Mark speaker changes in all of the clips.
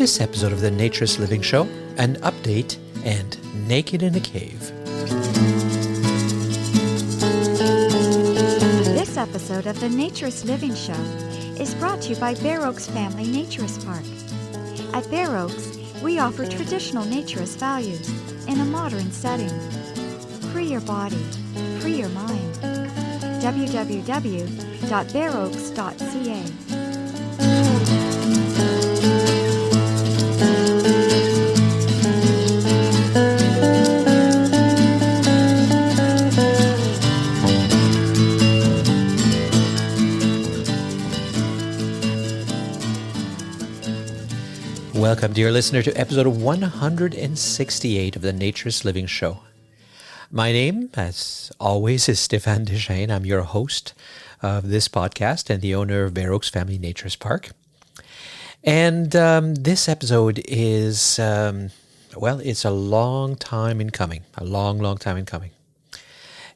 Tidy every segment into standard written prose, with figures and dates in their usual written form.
Speaker 1: this episode of the Naturist Living Show, an update and Naked in a Cave.
Speaker 2: This episode of the Naturist Living Show is brought to you by Bare Oaks Family Naturist Park. At Bare Oaks, we offer traditional naturist values in a modern setting. Free your body, free your mind. www.bareoaks.ca.
Speaker 1: Welcome, dear listener, to episode 168 of the Naturist Living Show. My name, as always, is Stéphane Deschênes. I'm your host of this podcast and the owner of Bare Oaks Family Naturist Park. And this episode is, it's a long time in coming, a long time in coming.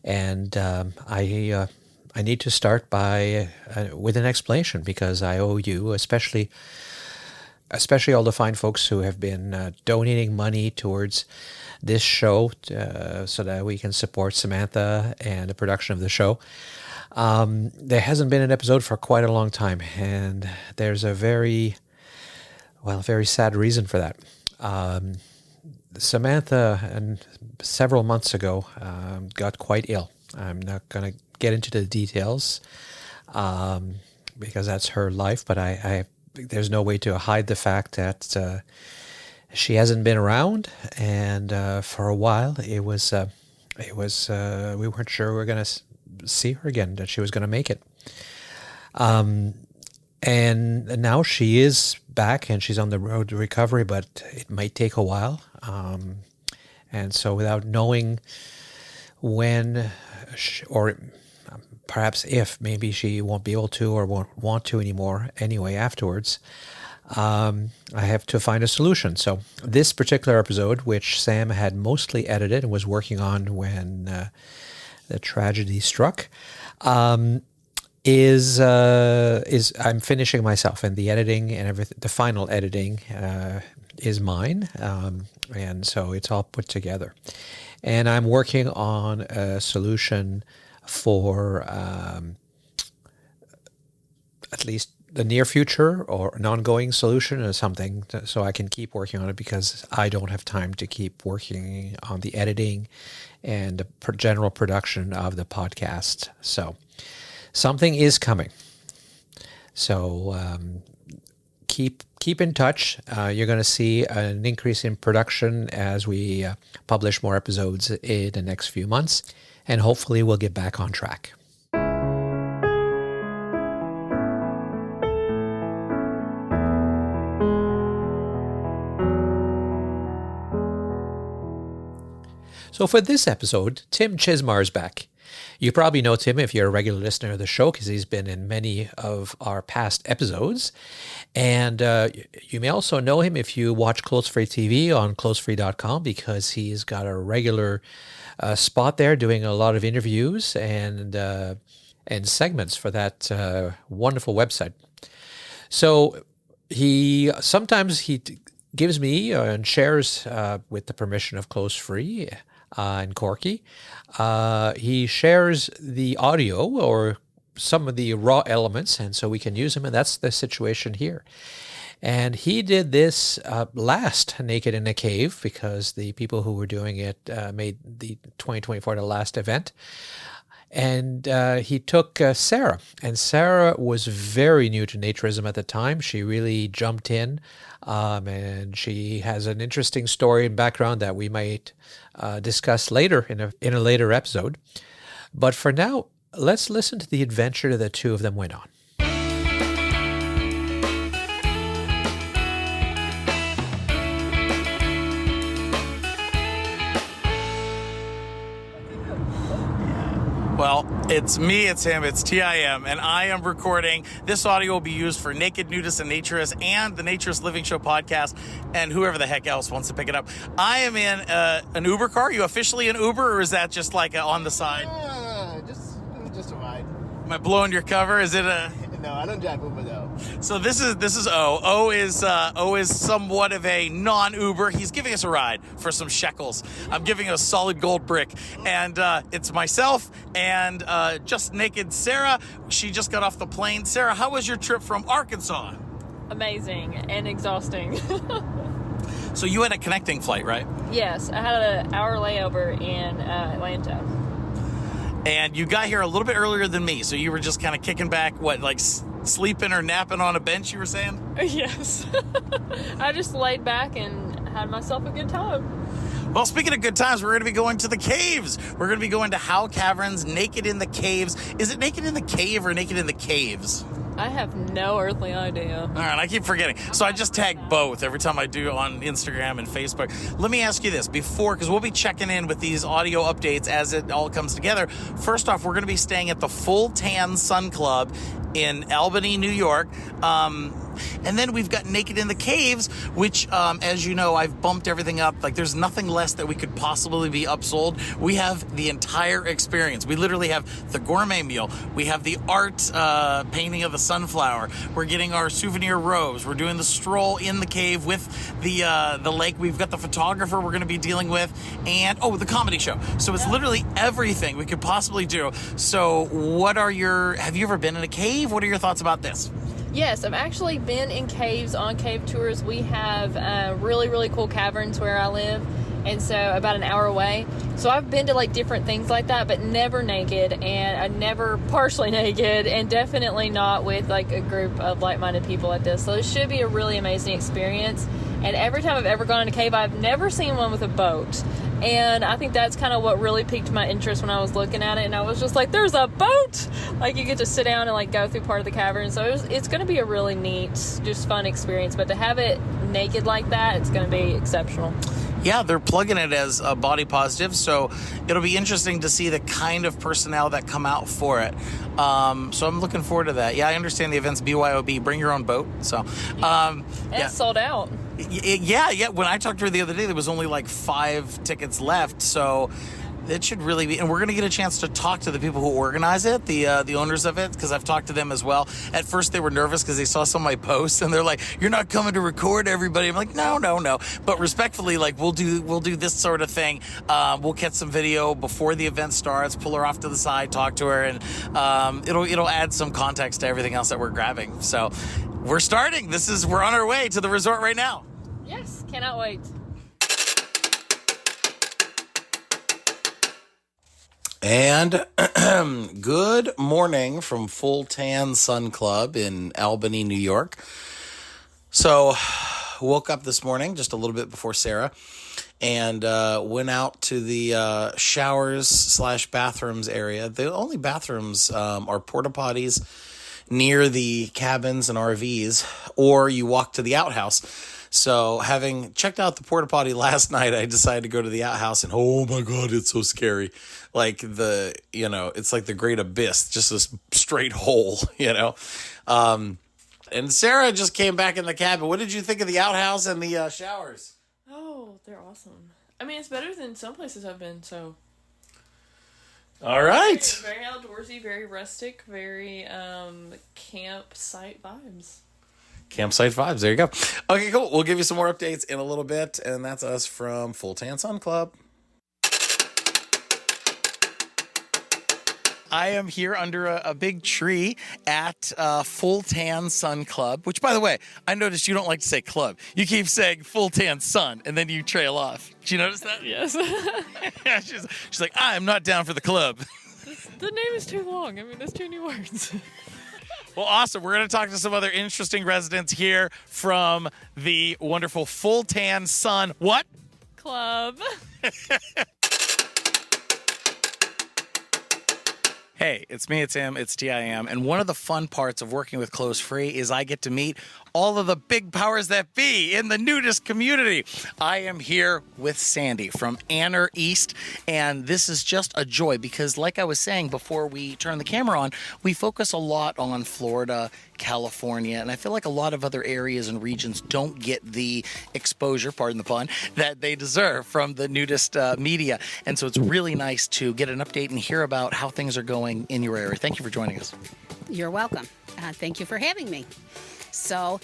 Speaker 1: And I need to start with an explanation because I owe you, especially all the fine folks who have been donating money towards this show so that we can support Samantha and the production of the show. There hasn't been an episode for quite a long time, and there's a very sad reason for that. Samantha, several months ago, got quite ill. I'm not going to get into the details because that's her life, but there's no way to hide the fact that she hasn't been around, and for a while we weren't sure we were going to see her again, that she was going to make it. And now she is back and she's on the road to recovery, but it might take a while. And so without knowing when or perhaps if maybe she won't be able to or won't want to anymore anyway afterwards, I have to find a solution. So this particular episode, which Sam had mostly edited and was working on when the tragedy struck, is I'm finishing myself, and the editing and everything, the final editing is mine, and so it's all put together. And I'm working on a solution for at least the near future, or an ongoing solution or something, so I can keep working on it because I don't have time to keep working on the editing and the general production of the podcast. So something is coming. So keep in touch. You're going to see an increase in production as we publish more episodes in the next few months, and hopefully we'll get back on track. So for this episode, Tim Chizmar is back. You probably know Tim if you're a regular listener of the show because he's been in many of our past episodes. And you may also know him if you watch Close Free TV on closefree.com because he's got a regular spot there doing a lot of interviews and segments for that wonderful website. So he gives me and shares with the permission of Close Free and Corky. He shares the audio or some of the raw elements, and so we can use them, and that's the situation here. And he did this last Naked in a Cave because the people who were doing it made the 2024 the last event. And he took Sarah, and Sarah was very new to naturism at the time. She really jumped in, and she has an interesting story and background that we might discuss later in a later episode. But for now, let's listen to the adventure that the two of them went on.
Speaker 3: Well, it's me, it's him, it's TIM, and I am recording. This audio will be used for Naked, Nudist, and Naturist and the Naturist Living Show podcast and whoever the heck else wants to pick it up. I am in an Uber car. Are you officially an Uber, or is that just like on the side?
Speaker 4: Just a ride.
Speaker 3: Am I blowing your cover? Is it a...
Speaker 4: No, I don't drive Uber though.
Speaker 3: So this is O. O is somewhat of a non-Uber. He's giving us a ride for some shekels. I'm giving a solid gold brick, and it's myself and just naked Sarah. She just got off the plane. Sarah, how was your trip from Arkansas?
Speaker 5: Amazing and exhausting.
Speaker 3: So you had a connecting flight, right?
Speaker 5: Yes, I had an hour layover in Atlanta.
Speaker 3: And you got here a little bit earlier than me, so you were just kind of kicking back, like sleeping or napping on a bench, you were saying?
Speaker 5: Yes. I just laid back and had myself a good time.
Speaker 3: Well, speaking of good times, we're going to be going to the caves. We're going to be going to Howe Caverns, Naked in the Caves. Is it Naked in the Cave or Naked in the Caves?
Speaker 5: I have no earthly idea.
Speaker 3: All right, I keep forgetting. So I just tag both every time I do on Instagram and Facebook. Let me ask you this before, because we'll be checking in with these audio updates as it all comes together. First off, we're going to be staying at the Full Tan Sun Club in Albany, New York. And then we've got Naked in the Caves, which, as you know, I've bumped everything up. Like, there's nothing less that we could possibly be upsold. We have the entire experience. We literally have the gourmet meal. We have the art painting of the sunflower. We're getting our souvenir robes. We're doing the stroll in the cave with the lake. We've got the photographer we're going to be dealing with. And, the comedy show. So it's literally everything we could possibly do. So have you ever been in a cave? What are your thoughts about this?
Speaker 5: Yes, I've actually been in caves on cave tours. We have really, really cool caverns where I live, and so about an hour away. So I've been to like different things like that, but never naked, and I never partially naked, and definitely not with like a group of like-minded people like this. So it should be a really amazing experience. And every time I've ever gone in a cave, I've never seen one with a boat. And I think that's kind of what really piqued my interest when I was looking at it. And I was just like, there's a boat! Like, you get to sit down and, like, go through part of the cavern. So it's going to be a really neat, just fun experience. But to have it naked like that, it's going to be exceptional.
Speaker 3: Yeah, they're plugging it as a body positive, so it'll be interesting to see the kind of personnel that come out for it. So I'm looking forward to that. Yeah, I understand the event's BYOB, bring your own boat. So,
Speaker 5: It's sold out.
Speaker 3: Yeah. When I talked to her the other day, there was only like 5 tickets left, so it should really be. And we're going to get a chance to talk to the people who organize it, the owners of it, because I've talked to them as well. At first, they were nervous because they saw some of my posts, and they're like, "You're not coming to record everybody." I'm like, "No." But respectfully, like, we'll do this sort of thing. We'll catch some video before the event starts, pull her off to the side, talk to her, and it'll add some context to everything else that we're grabbing. So we're starting. We're on our way to the resort right now.
Speaker 5: Yes, cannot wait.
Speaker 3: And good morning from Full Tan Sun Club in Albany, New York. So woke up this morning just a little bit before Sarah and went out to the showers/bathrooms area. The only bathrooms are porta potties near the cabins and RVs, or you walk to the outhouse. So having checked out the porta potty last night, I decided to go to the outhouse, and oh my God, it's so scary. Like it's like the great abyss, just this straight hole, And Sarah just came back in the cabin. What did you think of the outhouse and the showers?
Speaker 5: Oh, they're awesome. I mean, it's better than some places I've been, so.
Speaker 3: All right.
Speaker 5: Very outdoorsy, very rustic, very campsite vibes.
Speaker 3: Campsite vibes. There you go. Okay, cool. We'll give you some more updates in a little bit, and that's us from Full Tan Sun Club. I am here under a big tree at Full Tan Sun Club, which, by the way, I noticed you don't like to say club. You keep saying Full Tan Sun, and then you trail off. Did you notice that?
Speaker 5: Yes.
Speaker 3: Yeah, she's like, I'm not down for the club.
Speaker 5: The name is too long. I mean, there's too many words.
Speaker 3: Well, awesome. We're going to talk to some other interesting residents here from the wonderful Full Tan Sun. What?
Speaker 5: Club.
Speaker 3: Hey, it's me, it's him, it's TIM, and one of the fun parts of working with Close Free is I get to meet all of the big powers that be in the nudist community. I am here with Sandy from AANR East, and this is just a joy because, like I was saying before we turn the camera on, we focus a lot on Florida, California, and I feel like a lot of other areas and regions don't get the exposure, pardon the pun, that they deserve from the nudist media. And so it's really nice to get an update and hear about how things are going in your area. Thank you for joining us.
Speaker 6: You're welcome.
Speaker 4: Thank you for having me. So,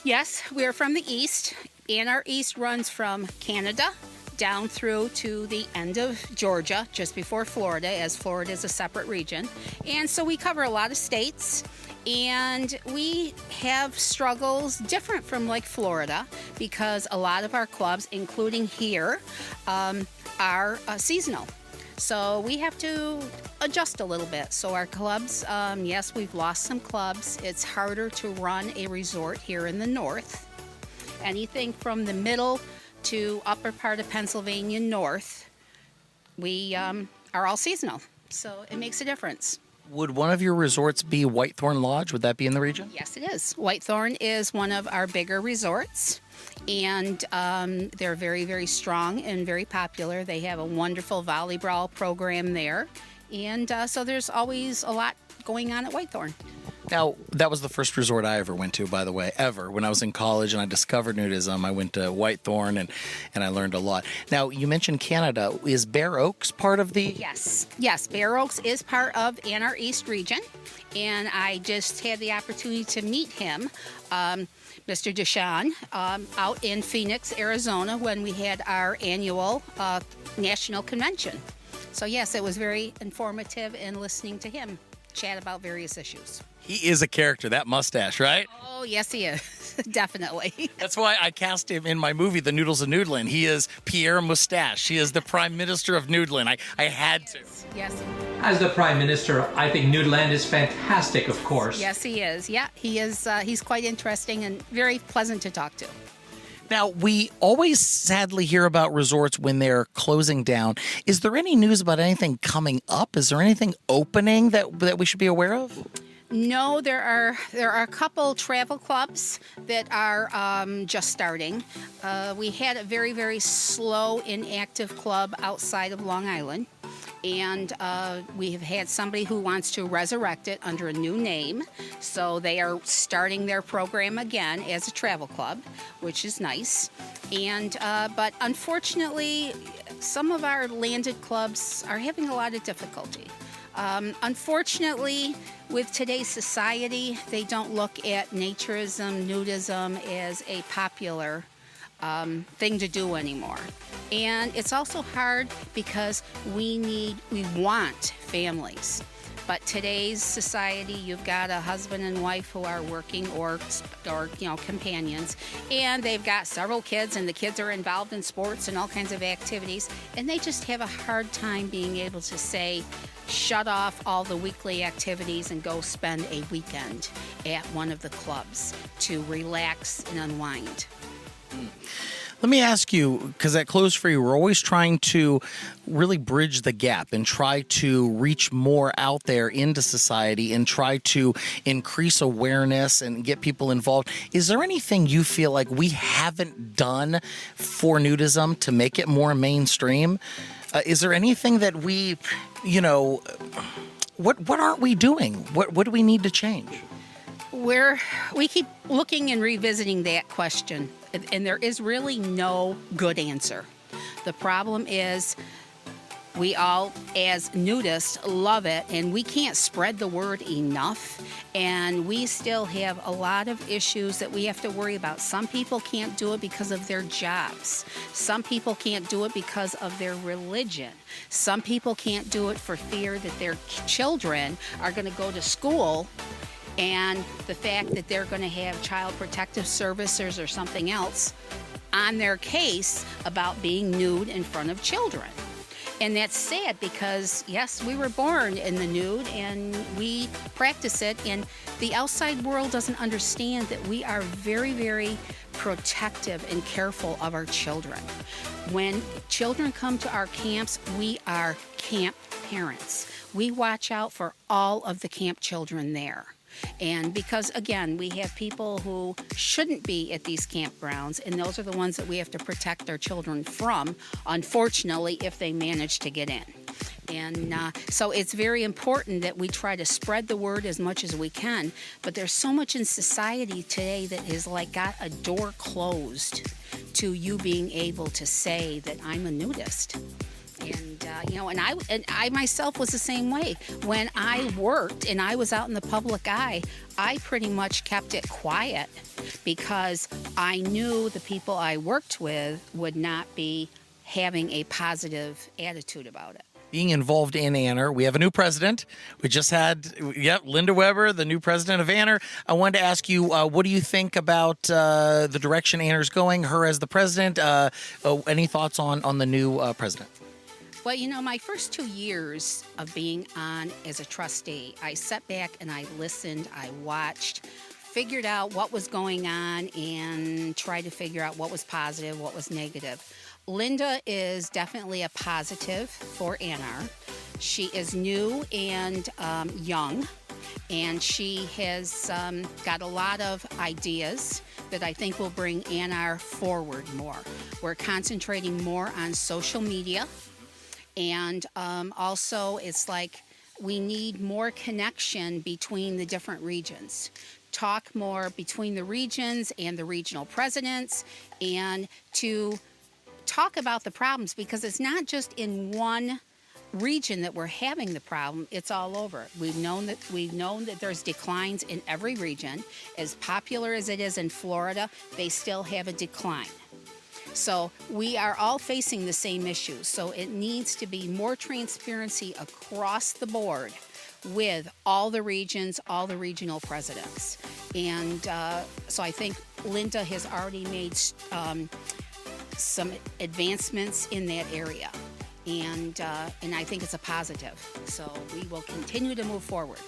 Speaker 4: yes, we are from the East. AANR East runs from Canada down through to the end of Georgia, just before Florida, as Florida is a separate region. And so we cover a lot of states, and we have struggles different from like Florida, because a lot of our clubs, including here, are seasonal. So we have to adjust a little bit. So our clubs, yes, we've lost some clubs. It's harder to run a resort here in the north. Anything from the middle to upper part of Pennsylvania north, we are all seasonal. So it makes a difference.
Speaker 3: Would one of your resorts be Whitethorn Lodge? Would that be in the region?
Speaker 4: Yes, it is. Whitethorn is one of our bigger resorts, and they're very, very strong and very popular. They have a wonderful volleyball program there, and so there's always a lot going on at Whitethorn.
Speaker 3: Now, that was the first resort I ever went to, by the way, ever. When I was in college and I discovered nudism, I went to Whitethorn and I learned a lot. Now, you mentioned Canada. Is Bear Oaks part of the...
Speaker 4: Yes, Bear Oaks is part of AANR East region, and I just had the opportunity to meet him, Mr. Deshawn, out in Phoenix, Arizona, when we had our annual national convention. So, yes, it was very informative in listening to him chat about various issues.
Speaker 3: He is a character, that mustache, right?
Speaker 4: Oh, yes, he is. Definitely.
Speaker 3: That's why I cast him in my movie, The Nudels of Nudeland. He is Pierre Moustache. He is the Prime Minister of Nudeland. I had to.
Speaker 4: Yes.
Speaker 1: As the Prime Minister, I think Nudeland is fantastic, of course.
Speaker 4: Yes, he is. Yeah, he is. He's quite interesting and very pleasant to talk to.
Speaker 3: Now, we always sadly hear about resorts when they're closing down. Is there any news about anything coming up? Is there anything opening that we should be aware of?
Speaker 4: No, there are a couple travel clubs that are just starting. We had a very, very slow, inactive club outside of Long Island. And we have had somebody who wants to resurrect it under a new name. So they are starting their program again as a travel club, which is nice. And but unfortunately, some of our landed clubs are having a lot of difficulty. Unfortunately, with today's society, they don't look at naturism, nudism as a popular thing to do anymore. And it's also hard because we want families. But today's society, you've got a husband and wife who are working or companions, and they've got several kids, and the kids are involved in sports and all kinds of activities, and they just have a hard time being able to say, shut off all the weekly activities and go spend a weekend at one of the clubs to relax and unwind.
Speaker 3: Let me ask you, because at Clothes for You, we're always trying to really bridge the gap and try to reach more out there into society and try to increase awareness and get people involved. Is there anything you feel like we haven't done for nudism to make it more mainstream? Is there anything that we, what aren't we doing? What do we need to change?
Speaker 4: We keep looking and revisiting that question, and there is really no good answer. The problem is we all, as nudists, love it, and we can't spread the word enough, and we still have a lot of issues that we have to worry about. Some people can't do it because of their jobs. Some people can't do it because of their religion. Some people can't do it for fear that their children are going to go to school, and the fact that they're going to have child protective services or something else on their case about being nude in front of children. And that's sad because, yes, we were born in the nude and we practice it, and the outside world doesn't understand that we are very, very protective and careful of our children. When children come to our camps, we are camp parents. We watch out for all of the camp children there. And because, again, we have people who shouldn't be at these campgrounds, and those are the ones that we have to protect our children from, unfortunately, if they manage to get in. And so it's very important that we try to spread the word as much as we can, but there's so much in society today that is like got a door closed to you being able to say that I'm a nudist. And and I myself was the same way. When I worked and I was out in the public eye, I pretty much kept it quiet because I knew the people I worked with would not be having a positive attitude about it.
Speaker 3: Being involved in AANR, we have a new president. We just had, Linda Weber, the new president of AANR. I wanted to ask you, what do you think about the direction AANR is going, her as the president? Any thoughts on the new president?
Speaker 4: Well, my first 2 years of being on as a trustee, I sat back and I listened, I watched, figured out what was going on, and tried to figure out what was positive, what was negative. Linda is definitely a positive for AANR. She is new and young, and she has got a lot of ideas that I think will bring AANR forward more. We're concentrating more on social media, and also it's like we need more connection between the different regions. Talk more between the regions and the regional presidents, and to talk about the problems, because it's not just in one region that we're having the problem, it's all over. We've known that there's declines in every region. As popular as it is in Florida, they still have a decline. So we are all facing the same issues. So it needs to be more transparency across the board with all the regions, all the regional presidents. And so I think Linda has already made some advancements in that area, and I think it's a positive. So we will continue to move forward.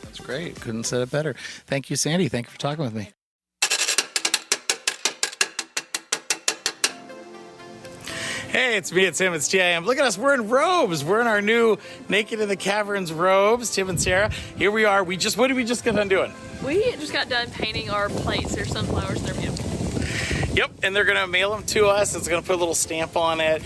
Speaker 3: That's great. Couldn't said it better. Thank you, Sandy. Thank you for talking with me. Hey, it's me, it's Tim, it's TIM. Look at us, we're in robes. We're in our new Nekid in the Caverns robes, Tim and Sarah. Here we are. What did we just get done doing?
Speaker 5: We just got done painting our plates. They're sunflowers. They're beautiful.
Speaker 3: Yep, and they're going to mail them to us. It's going to put a little stamp on it.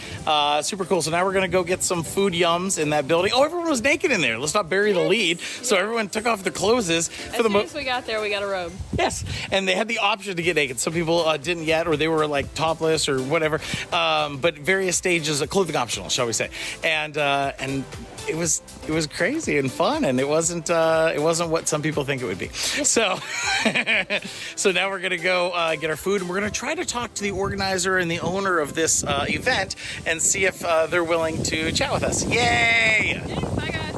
Speaker 3: Super cool. So now we're going to go get some food yums in that building. Oh, everyone was naked in there. Let's not bury the lead. So everyone took off their clothes.
Speaker 5: As soon as we got there, we got a robe.
Speaker 3: Yes, and they had the option to get naked. Some people didn't yet, or they were like topless or whatever. But various stages of clothing optional, shall we say. And it was crazy and fun, and it wasn't what some people think it would be. So so now we're gonna go get our food, and we're gonna try to talk to the organizer and the owner of this event and see if they're willing to chat with us. Yay!
Speaker 5: Bye, guys.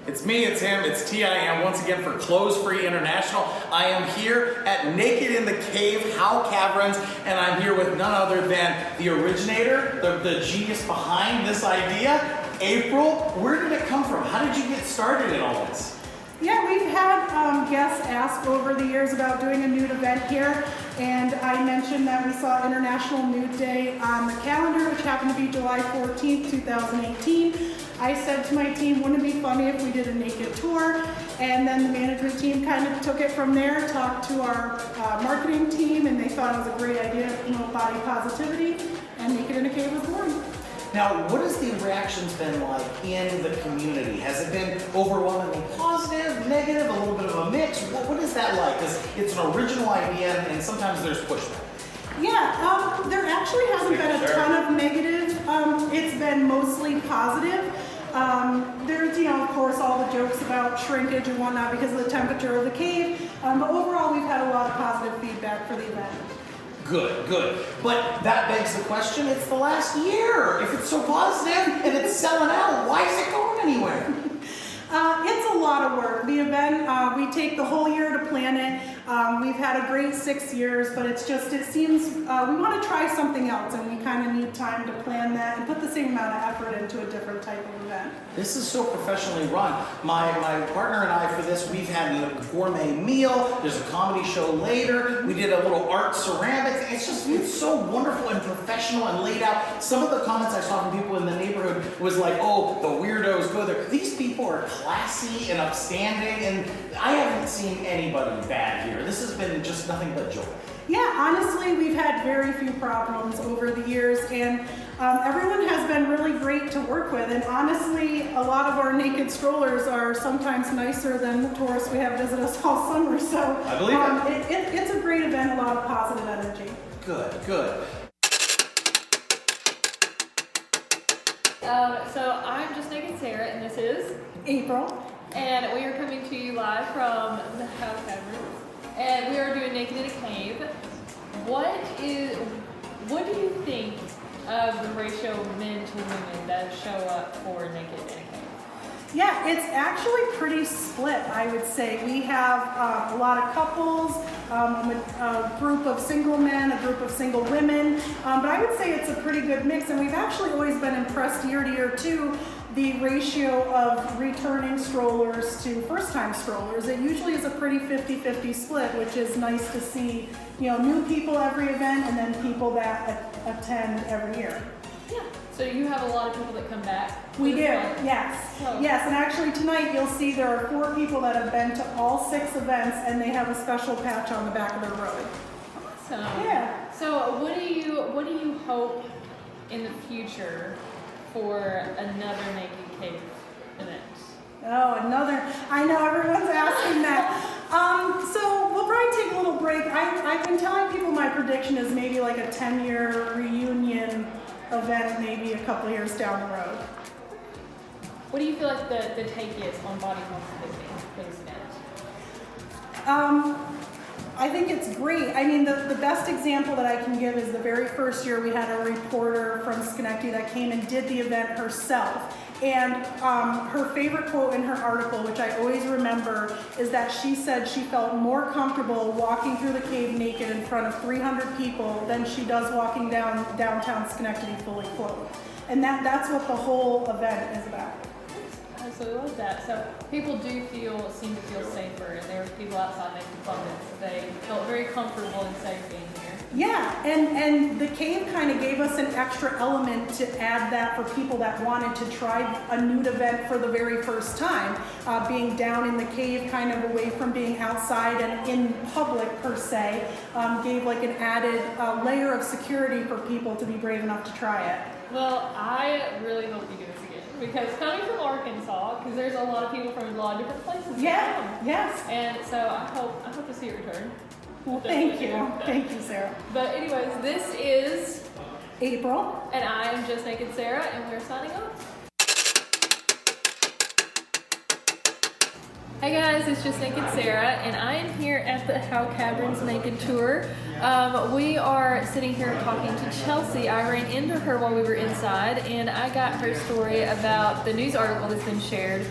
Speaker 3: It's me, it's him, it's TIM once again for Clothes Free International. I am here at Nekid in the Cave, Howe Caverns, and I'm here with none other than the originator, the genius behind this idea, April. Where did it come from? How did you get started in all this?
Speaker 6: Yeah, we've had guests ask over the years about doing a nude event here, and I mentioned that we saw International Nude Day on the calendar, which happened to be July 14th, 2018. I said to my team, wouldn't it be funny if we did a naked tour? And then the management team kind of took it from there, talked to our marketing team, and they thought it was a great idea to promote body positivity, and Nekid in a Cave was born.
Speaker 3: Now, what has the reactions been like in the community? Has it been overwhelmingly positive, negative, a little bit of a mix? What is that like? Because it's an original idea, and sometimes there's pushback.
Speaker 6: Yeah, there actually hasn't been a ton of negative. It's been mostly positive. There's, of course, all the jokes about shrinkage and whatnot because of the temperature of the cave. But overall, we've had a lot of positive feedback for the event.
Speaker 3: Good. But that begs the question, it's the last year. If it's so positive and it's selling out, why is it going anywhere?
Speaker 6: It's a lot of work. The event, we take the whole year to plan it. We've had a great 6 years, but it seems we want to try something else, and we kind of need time to plan that and put the same amount of effort into a different type of event. This
Speaker 3: is so professionally run. My partner and I, for this, we've had a gourmet meal. There's a comedy show later. We did a little art ceramics. It's so wonderful and professional and laid out. Some of the comments I saw from people in the neighborhood was like, oh, the weirdos go there. These people are classy and upstanding, and I haven't seen anybody bad here. This has been just nothing but joy.
Speaker 6: Yeah, honestly, we've had very few problems over the years, and everyone has been really great to work with. And honestly, a lot of our naked strollers are sometimes nicer than the tourists we have visit us all summer. So
Speaker 3: I believe
Speaker 6: it's a great event, a lot of positive energy.
Speaker 3: Good.
Speaker 5: So I'm just Nekid Sarah, and this is
Speaker 6: April.
Speaker 5: And we are coming to you live from the Howe Caverns, and we are doing Naked in a Cave. What do you think of the ratio of men to women that show up for Naked in a Cave?
Speaker 6: Yeah, it's actually pretty split, I would say. We have a lot of couples, a group of single men, a group of single women, but I would say it's a pretty good mix, and we've actually always been impressed year to year too, the ratio of returning strollers to first-time strollers. It usually is a pretty 50-50 split, which is nice to see, new people every event and then people that attend every year.
Speaker 5: Yeah. So you have a lot of people that come back?
Speaker 6: We do, yes.
Speaker 5: Oh.
Speaker 6: Yes, and actually tonight you'll see there are 4 people that have been to all 6 events and they have a special patch on the back of their robe.
Speaker 5: Awesome.
Speaker 6: Yeah.
Speaker 5: So what do you hope in the future for another Naked Cave event?
Speaker 6: Oh, I know everyone's asking that. So we'll probably take a little break. I've been telling people my prediction is maybe like a 10-year reunion event, maybe a couple years down the road.
Speaker 5: What do you feel like the take is on body positivity for this event?
Speaker 6: I think it's great. I mean, the best example that I can give is the very first year we had a reporter from Schenectady that came and did the event herself. And her favorite quote in her article, which I always remember, is that she said she felt more comfortable walking through the cave naked in front of 300 people than she does walking downtown Schenectady fully clothed. And that's what the whole event is about.
Speaker 5: I absolutely love that. So people seem to feel safer, and there were people outside making comments. They felt very comfortable and safe being here.
Speaker 6: Yeah, and the cave kind of gave us an extra element to add that for people that wanted to try a nude event for the very first time. Being down in the cave, kind of away from being outside and in public per se, gave like an added layer of security for people to be brave enough to try it.
Speaker 5: Well, I really hope you do this again, because coming from Arkansas, because there's a lot of people from a lot of different places.
Speaker 6: Yeah, yes.
Speaker 5: And so I hope to see your return.
Speaker 6: Well, thank you. Thank you, Sarah.
Speaker 5: But anyways, this is
Speaker 6: April.
Speaker 5: And I am just Nekid Sarah, and we're signing off. Hey guys, it's just Nekid Sarah, and I am here at the Howe Caverns Naked Tour. We are sitting here talking to Chelsea. I ran into her while we were inside, and I got her story about the news article that's been shared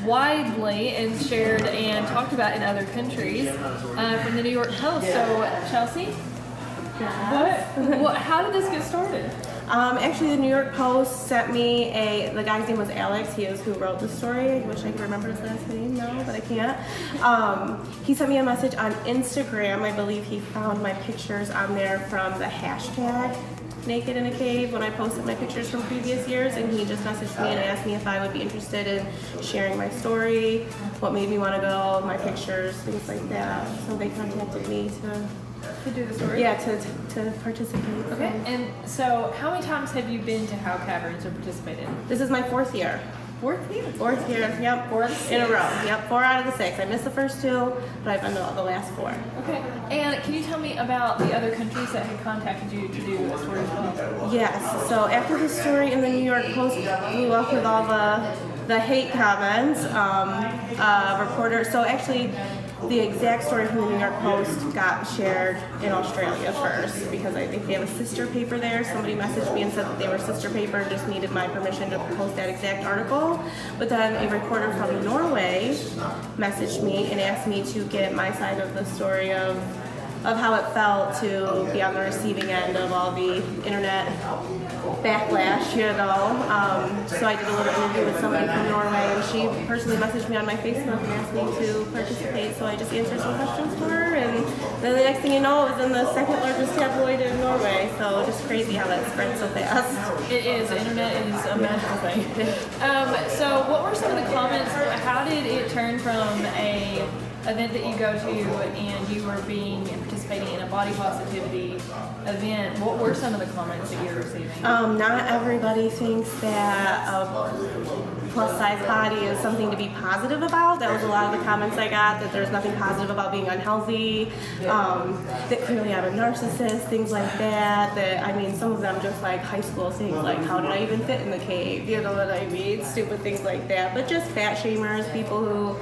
Speaker 5: widely and shared and talked about in other countries from the New York Post. So, Chelsea, how did this get started?
Speaker 7: Actually, the New York Post sent me the guy's name was Alex. He is who wrote the story. I wish I could remember his last name now, but I can't. He sent me a message on Instagram. I believe he found my pictures on there from the hashtag Naked in a Cave when I posted my pictures from previous years, and he just messaged me and asked me if I would be interested in sharing my story, what made me want to go, my pictures, things like that. So they contacted me
Speaker 5: to do the story?
Speaker 7: Yeah, to participate.
Speaker 5: Okay, and so how many times have you been to Howe Caverns or participated?
Speaker 7: This is my 4th year.
Speaker 5: 4th year?
Speaker 7: 4th year, yep.
Speaker 5: 4 out of 6.
Speaker 7: In a row, yep. 4 out of the 6. I missed the first 2, but I've been to the last 4.
Speaker 5: Okay, and can you tell me about the other countries that had contacted you to do a story as well?
Speaker 7: Yes, so after the story in the New York Post blew up with all the hate comments, reporter, so actually the exact story from the New York Post got shared in Australia first, because I think they have a sister paper there. Somebody messaged me and said that they were sister paper, just needed my permission to post that exact article. But then a reporter from Norway messaged me and asked me to get my side of the story of how it felt to be on the receiving end of all the internet backlash, So I did a little interview with somebody from Norway, and she personally messaged me on my Facebook and asked me to participate. So I just answered some questions for her, and then the next thing you know, it was in the 2nd largest tabloid in Norway. So just crazy how that spread so fast.
Speaker 5: It is. The internet is a magical thing. So what were some of the comments? How did it turn from a event that you go to and you were participating in a body positivity event? What were some of the comments that you were receiving?
Speaker 7: Not everybody thinks that plus size body is something to be positive about. That was a lot of the comments I got, that there's nothing positive about being unhealthy, that clearly I'm a narcissist, things like that. That, I mean, some of them just like high school things, like how did I even fit in the cave? You know what I mean? Stupid things like that. But just fat shamers, people who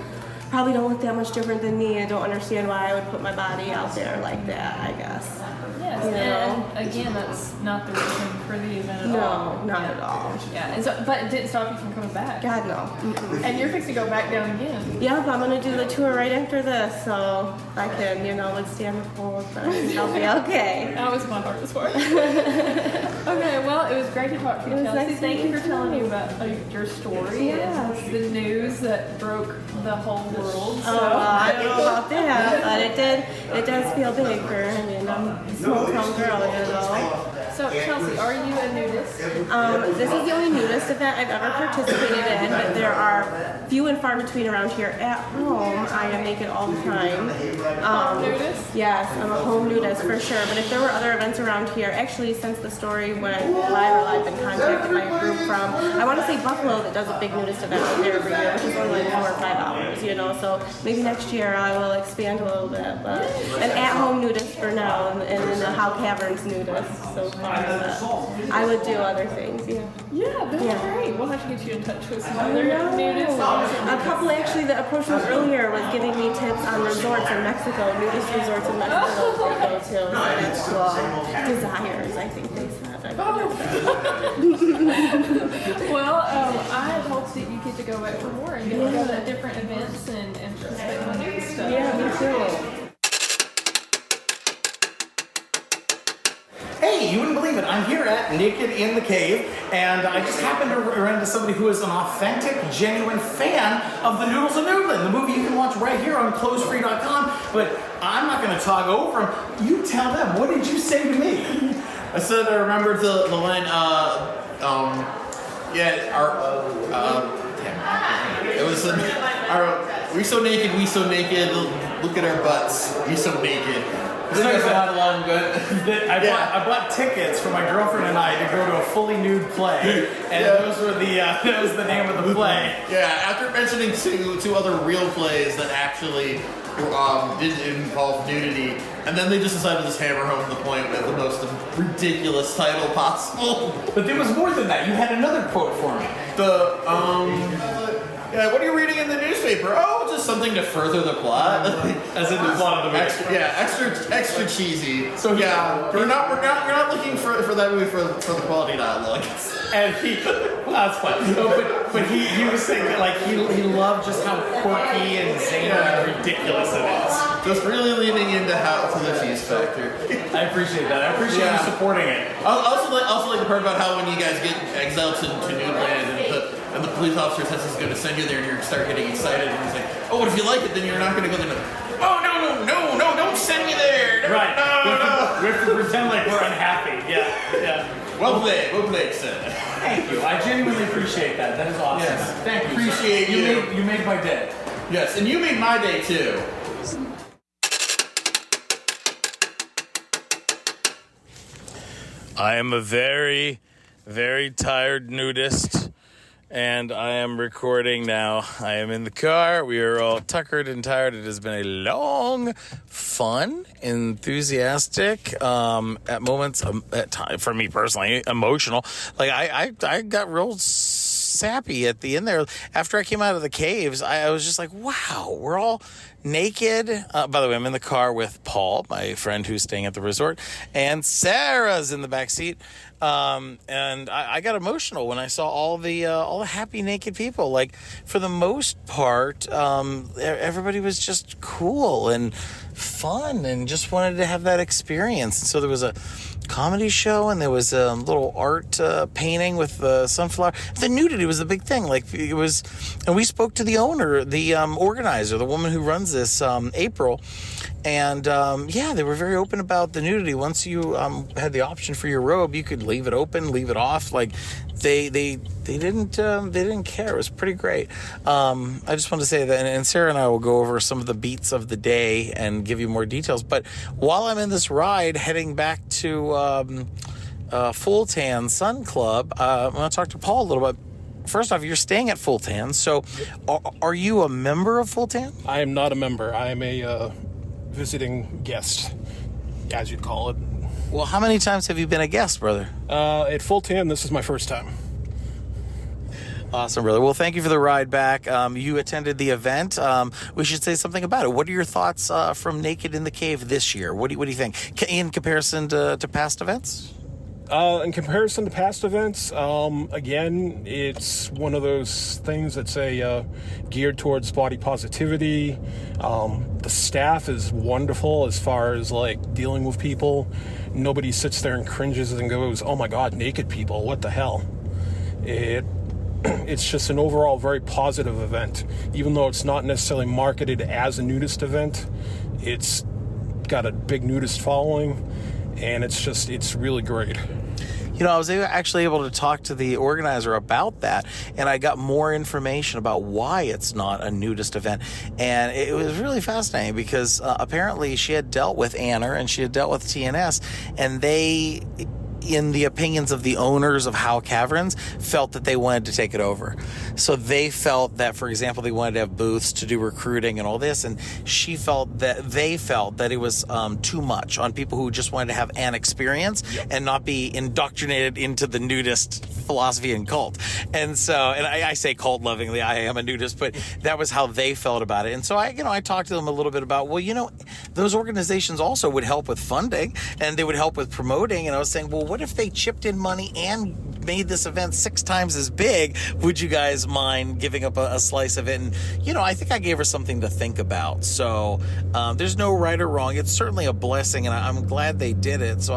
Speaker 7: probably don't look that much different than me and don't understand why I would put my body out there like that, I guess.
Speaker 5: Yes,
Speaker 7: You know?
Speaker 5: and again, that's not the reason for the event at all.
Speaker 7: No, not at all.
Speaker 5: Yeah, and so, but it didn't stop you from coming back.
Speaker 7: God, no. Mm-mm.
Speaker 5: And you're fixing to go back down again.
Speaker 7: Yep, I'm gonna do the tour right after this, so I can, withstand the cold, but I'll be okay.
Speaker 5: That was my hardest part. Okay, well, it was great to talk to you,
Speaker 7: It was
Speaker 5: Chelsea.
Speaker 7: nice
Speaker 5: Thank
Speaker 7: to
Speaker 5: you
Speaker 7: meet
Speaker 5: for telling
Speaker 7: you.
Speaker 5: me about your story
Speaker 7: Yeah.
Speaker 5: and the news that broke the whole world. So.
Speaker 7: Oh, well, I don't know about that, but it does feel big for, I'm a small town girl,
Speaker 5: So, Chelsea, are you a nudist?
Speaker 7: This is the only nudist event I've ever participated in, but there are few and far between around here. At home, I am naked all the time.
Speaker 5: Nudist?
Speaker 7: Yes, I'm a home nudist for sure, but if there were other events around here, actually since the story went viral, I've been contacted by a group from, I want to say Buffalo, that does a big nudist event out there every year, which is only like 4 or 5 hours, so maybe next year I will expand a little bit, but an at-home nudist for now, and then the Howe Caverns nudist so far, but I would do other things,
Speaker 5: Yeah, that's
Speaker 7: Yeah.
Speaker 5: great. We'll have to get you in touch with some other nudists.
Speaker 7: A couple actually that approached me earlier was giving me tips on resorts in Mexico, nudist resorts in Mexico that they go to, so that's cool. Desires, I think they said.
Speaker 5: Well, I hope that you get to go back for more and get to go to different events and participate in the new stuff.
Speaker 7: Yeah, me too.
Speaker 3: Hey, you wouldn't believe it. I'm here at Nekid in the Cave, and I just happened to run into somebody who is an authentic, genuine fan of the Nudels of Nudeland, the movie you can watch right here on closefree.com, but I'm not going to talk over them. You tell them. What did you say to me?
Speaker 8: I said I remembered the line, it was, we so naked, look at our butts, we so naked. I think that's not a long good.
Speaker 3: I bought tickets for my girlfriend and I to go to a fully nude play, and those were that was the name of the play.
Speaker 8: Yeah, after mentioning two other real plays that actually didn't involve nudity, and then they just decided to just hammer home the point with the most ridiculous title possible.
Speaker 3: But there was more than that. You had another quote for me.
Speaker 8: What are you reading in the newspaper? Oh, just something to further the plot.
Speaker 3: As in the plot of the movie.
Speaker 8: Extra cheesy. So we're not looking for that movie for the quality dialogue.
Speaker 3: And that's fine. No, but he was saying that like he loved just how quirky and zany and ridiculous it is.
Speaker 8: Just really leaning into the cheese factor.
Speaker 3: I appreciate that. I appreciate you supporting it.
Speaker 8: I also like the part about how when you guys get exiled to Nudeland and the police officer says he's going to send you there and you start getting excited and he's like, oh, but if you like it, then you're not going to go there. Oh, no, don't send me there.
Speaker 3: Right.
Speaker 8: No.
Speaker 3: We have to pretend like we're unhappy. Yeah.
Speaker 8: Well played, sir.
Speaker 3: Thank you. I genuinely appreciate that. That is awesome.
Speaker 8: Yes.
Speaker 3: Thank you.
Speaker 8: Appreciate you.
Speaker 3: You made my day.
Speaker 8: Yes, and you made my day too.
Speaker 3: I am a very, very tired nudist, and I am recording now. I am in the car. We are all tuckered and tired. It has been a long, fun, enthusiastic, at moments, at time for me personally, emotional. Like I got real sappy at the end there. After I came out of the caves, I was just like, wow, we're all naked. By the way, I'm in the car with Paul, my friend who's staying at the resort, and Sarah's in the back seat. And I got emotional when I saw all the happy naked people. Like, for the most part, everybody was just cool and fun and just wanted to have that experience. And so there was a comedy show and there was a little art painting with sunflower. The nudity was the big thing. Like, it was, and we spoke to the owner, the organizer, the woman who runs this, April. And they were very open about the nudity. Once you had the option for your robe, you could leave it open, leave it off. Like, they didn't care. It was pretty great. I just wanted to say that, and Sarah and I will go over some of the beats of the day and give you more details. But while I'm in this ride heading back to Full Tan Sun Club, I want to talk to Paul a little bit. first off, you're staying at Full Tan. So are you a member of Full Tan?
Speaker 9: I am not a member. I am a visiting guest, as you'd call it.
Speaker 3: Well, how many times have you been a guest, brother?
Speaker 9: At Full Tan, this is my first time.
Speaker 3: Awesome, brother. Well, thank you for the ride back. You attended the event. We should say something about it. What are your thoughts from Nekid in the Cave this year? What do you think in comparison to past events?
Speaker 9: In comparison to past events, again, it's one of those things that's geared towards body positivity. The staff is wonderful as far as like dealing with people. Nobody sits there and cringes and goes, "Oh my God, naked people! What the hell?" It's just an overall very positive event. Even though it's not necessarily marketed as a nudist event, it's got a big nudist following, and it's really great.
Speaker 3: You know, I was actually able to talk to the organizer about that, and I got more information about why it's not a nudist event. And it was really fascinating because apparently she had dealt with AANR and she had dealt with TNS, and they, in the opinions of the owners of Howe Caverns, felt that they wanted to take it over. So they felt that, for example, they wanted to have booths to do recruiting and all this, and they felt that it was too much on people who just wanted to have an experience and not be indoctrinated into the nudist philosophy and cult. And so, and I say cult lovingly, I am a nudist, but that was how they felt about it. And so I talked to them a little bit about, well, those organizations also would help with funding and they would help with promoting. And I was saying, well, what if they chipped in money and made this event 6 times as big? Would you guys mind giving up a slice of it? And, I think I gave her something to think about. So there's no right or wrong. It's certainly a blessing, and I'm glad they did it. So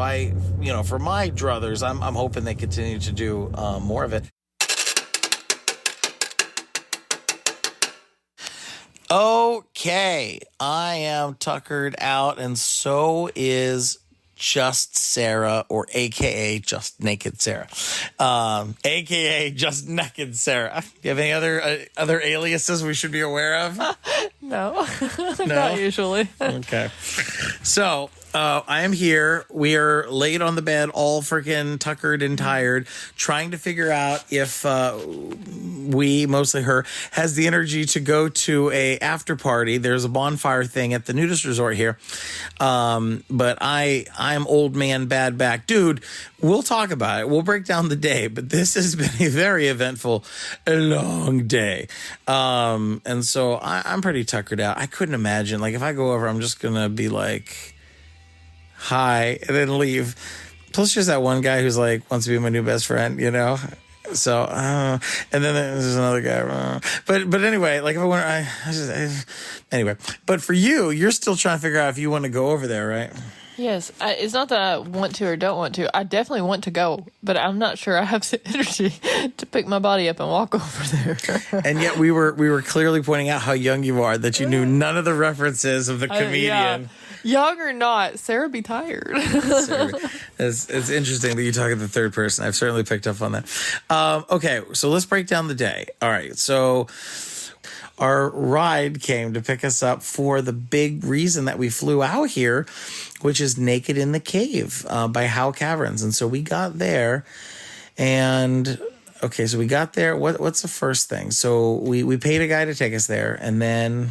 Speaker 3: for my druthers, I'm hoping they continue to do more of it. Okay, I am tuckered out, and so is Just Sarah, or AKA Just Naked Sarah, AKA Just Naked Sarah. Do you have any other aliases we should be aware of?
Speaker 5: No, not usually.
Speaker 3: Okay, so I am here. We are laid on the bed, all freaking tuckered and tired, trying to figure out if we, mostly her, has the energy to go to a after party. There's a bonfire thing at the nudist resort here. But I'm old man, bad back. Dude, we'll talk about it. We'll break down the day, but this has been a very eventful, long day. And so I'm pretty tuckered out. I couldn't imagine, like, if I go over, I'm just going to be like, hi, and then leave. Plus, there's that one guy who's like, wants to be my new best friend, So, and then there's another guy. But anyway, like, if I want, anyway. But for you, you're still trying to figure out if you want to go over there, right?
Speaker 5: Yes, it's not that I want to or don't want to. I definitely want to go, but I'm not sure I have the energy to pick my body up and walk over there.
Speaker 3: And yet we were clearly pointing out how young you are, that you knew none of the references of the comedian.
Speaker 5: Young or not, Sarah be tired.
Speaker 3: It's interesting that you talk in the third person. I've certainly picked up on that. Okay, so let's break down the day. All right, so our ride came to pick us up for the big reason that we flew out here, which is Nekid in the Cave by Howe Caverns. And so we got there, and okay, so we got there. What's the first thing? So we paid a guy to take us there, and then...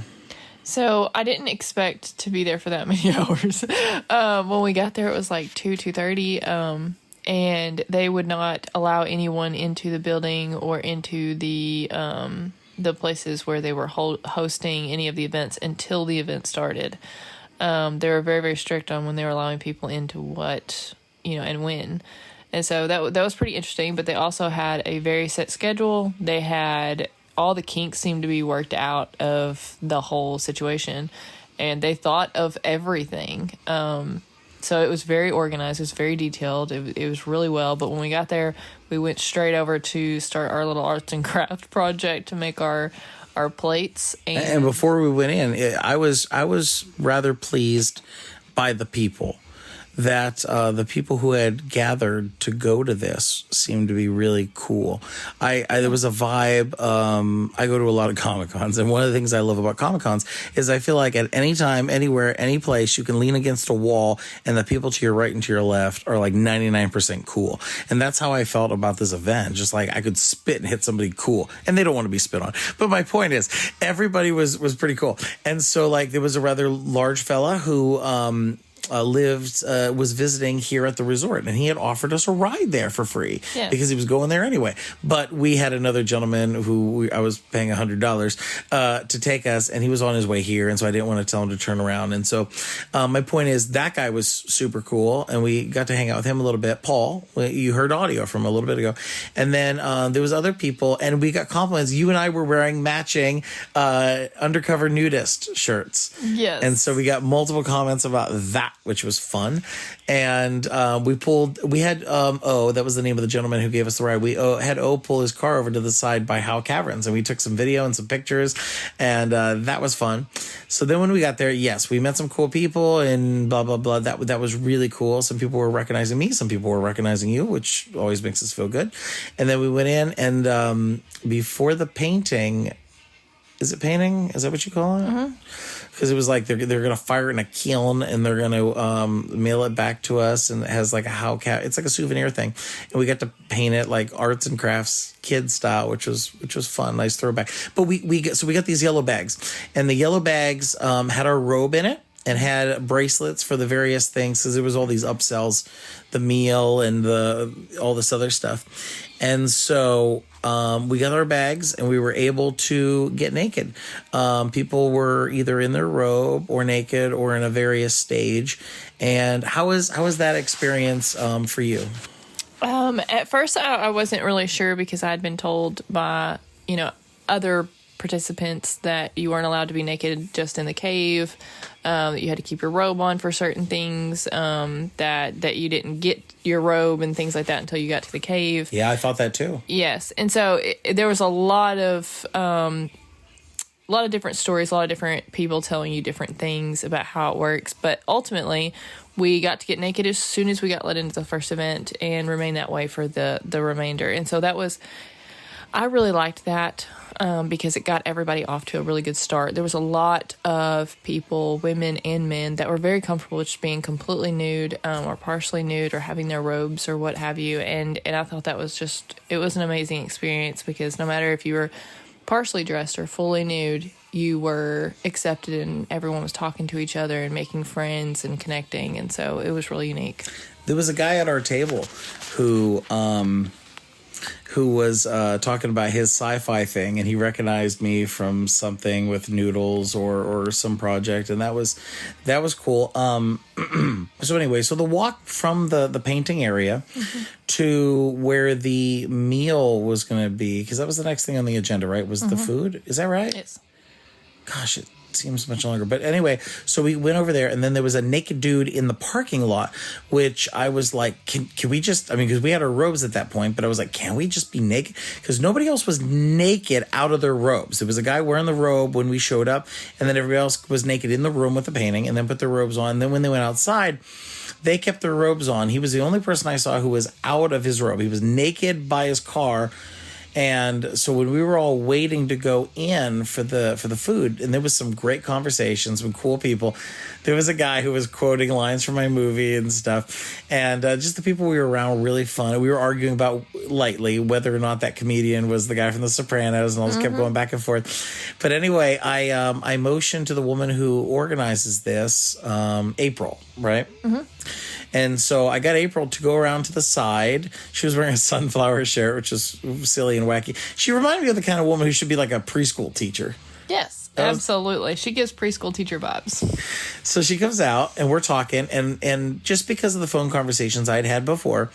Speaker 5: So I didn't expect to be there for that many hours. When we got there, it was like 2:30, and they would not allow anyone into the building or into the places where they were hosting any of the events until the event started. They were very, very strict on when they were allowing people into what, and when. And so that was pretty interesting, but they also had a very set schedule. They had... all the kinks seemed to be worked out of the whole situation, and they thought of everything. So it was very organized. It was very detailed. It was really well. But when we got there, we went straight over to start our little arts and craft project to make our plates.
Speaker 3: And before we went in, I was rather pleased by the people.
Speaker 10: that the people who had gathered to go to this seemed to be really cool. There was a vibe. I go to a lot of Comic-Cons, and one of the things I love about Comic-Cons is I feel like at any time, anywhere, any place, you can lean against a wall, and the people to your right and to your left are like 99% cool. And that's how I felt about this event. Just like I could spit and hit somebody cool, and they don't want to be spit on. But my point is, everybody was pretty cool. And so like there was a rather large fella who was visiting here at the resort, and he had offered us a ride there for free because he was going there anyway. But we had another gentleman who I was paying $100 to take us, and he was on his way here, and so I didn't want to tell him to turn around. And so my point is that guy was super cool, and we got to hang out with him a little bit. Paul, you heard audio from a little bit ago. And then there was other people, and we got compliments. You and I were wearing matching undercover nudist shirts.
Speaker 5: Yes.
Speaker 10: And so we got multiple comments about that, which was fun. And we had that was the name of the gentleman who gave us the ride. We had pull his car over to the side by Howe Caverns, and we took some video and some pictures, and that was fun. So then when we got there, yes, we met some cool people and blah, blah, blah. That was really cool. Some people were recognizing me. Some people were recognizing you, which always makes us feel good. And then we went in, and before the painting, is it painting? Is that what you call it? Mm-hmm. Because it was like they're going to fire it in a kiln, and they're going to mail it back to us, and it has like a Howe Cat. It's like a souvenir thing, and we got to paint it like arts and crafts kid style, which was fun. Nice throwback. But we got these yellow bags, and the yellow bags had our robe in it and had bracelets for the various things, because there was all these upsells, the meal and all this other stuff. And so we got our bags, and we were able to get naked. People were either in their robe or naked or in a various stage. And how was that experience for you?
Speaker 5: At first, I wasn't really sure, because I had been told by other participants that you weren't allowed to be naked just in the cave. That you had to keep your robe on for certain things. That you didn't get your robe and things like that until you got to the cave.
Speaker 10: Yeah, I thought that too.
Speaker 5: Yes, and so there was a lot of different stories, a lot of different people telling you different things about how it works. But ultimately, we got to get naked as soon as we got let into the first event, and remain that way for the remainder. And so I really liked that. Because it got everybody off to a really good start. There was a lot of people, women and men, that were very comfortable with just being completely nude or partially nude or having their robes or what have you. And I thought that was it was an amazing experience, because no matter if you were partially dressed or fully nude, you were accepted, and everyone was talking to each other and making friends and connecting. And so it was really unique.
Speaker 10: There was a guy at our table who was talking about his sci-fi thing, and he recognized me from something with Noodles or some project, and that was cool. So anyway, so the walk from the painting area to where the meal was going to be, because that was the next thing on the agenda, right? Was the food? Is that right?
Speaker 5: Yes.
Speaker 10: Gosh, it seems much longer. But anyway, so we went over there, and then there was a naked dude in the parking lot, which I was like, can we just, because we had our robes at that point, but I was like, can we just be naked? Because nobody else was naked out of their robes. There was a guy wearing the robe when we showed up, and then everybody else was naked in the room with the painting, and then put their robes on. And then when they went outside, they kept their robes on. He was the only person I saw who was out of his robe. He was naked by his car. And so when we were all waiting to go in for the food, and there was some great conversations, some cool people, there was a guy who was quoting lines from my movie and stuff, and just the people we were around were really fun. We were arguing about lightly whether or not that comedian was the guy from The Sopranos, and all just kept going back and forth. But anyway, I motioned to the woman who organizes this, April, right? Mm-hmm. And so I got April to go around to the side. She was wearing a sunflower shirt, which is silly and wacky. She reminded me of the kind of woman who should be like a preschool teacher.
Speaker 5: Yes, absolutely. She gives preschool teacher vibes.
Speaker 10: So she comes out, and we're talking, and just because of the phone conversations I'd had before,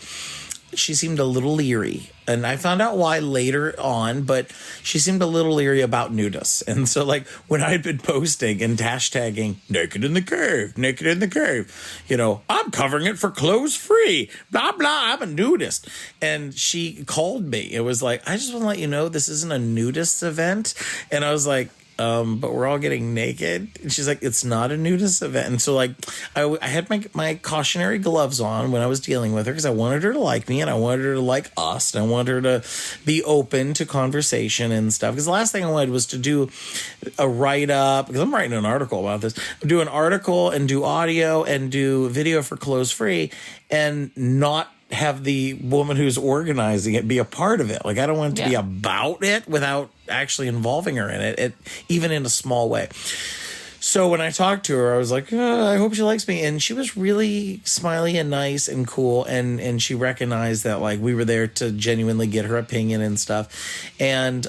Speaker 10: she seemed a little leery. And I found out why later on, but she seemed a little leery about nudists. And so, like, when I had been posting and hashtagging naked in the cave, I'm covering it for clothes free, blah, blah, I'm a nudist. And she called me. It was like, I just want to let you know this isn't a nudist event. And I was like, but we're all getting naked. And she's like, it's not a nudist event. And so like, I had my cautionary gloves on when I was dealing with her because I wanted her to like me and I wanted her to like us. And I wanted her to be open to conversation and stuff. Because the last thing I wanted was to do a write-up, because I'm writing an article about this, do an article and do audio and do video for Clothes Free and not have the woman who's organizing it be a part of it. Like, I don't want it to be about it without actually involving her in it, even in a small way. So when I talked to her, I was like, I hope she likes me. And she was really smiley and nice and cool. And she recognized that, like, we were there to genuinely get her opinion and stuff. And,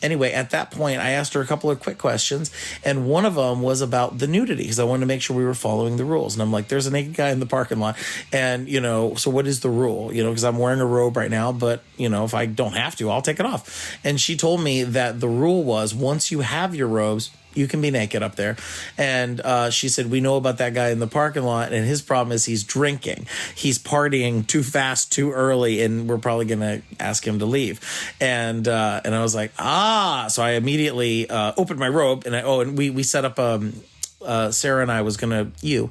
Speaker 10: anyway, at that point, I asked her a couple of quick questions, and one of them was about the nudity, because I wanted to make sure we were following the rules. And I'm like, there's a naked guy in the parking lot, and, so what is the rule? Because I'm wearing a robe right now, but, if I don't have to, I'll take it off. And she told me that the rule was once you have your robes, you can be naked up there. And she said, we know about that guy in the parking lot, and his problem is he's drinking. He's partying too fast, too early, and we're probably going to ask him to leave. And I was like, So I immediately opened my robe, and we set up Sarah and I was going to,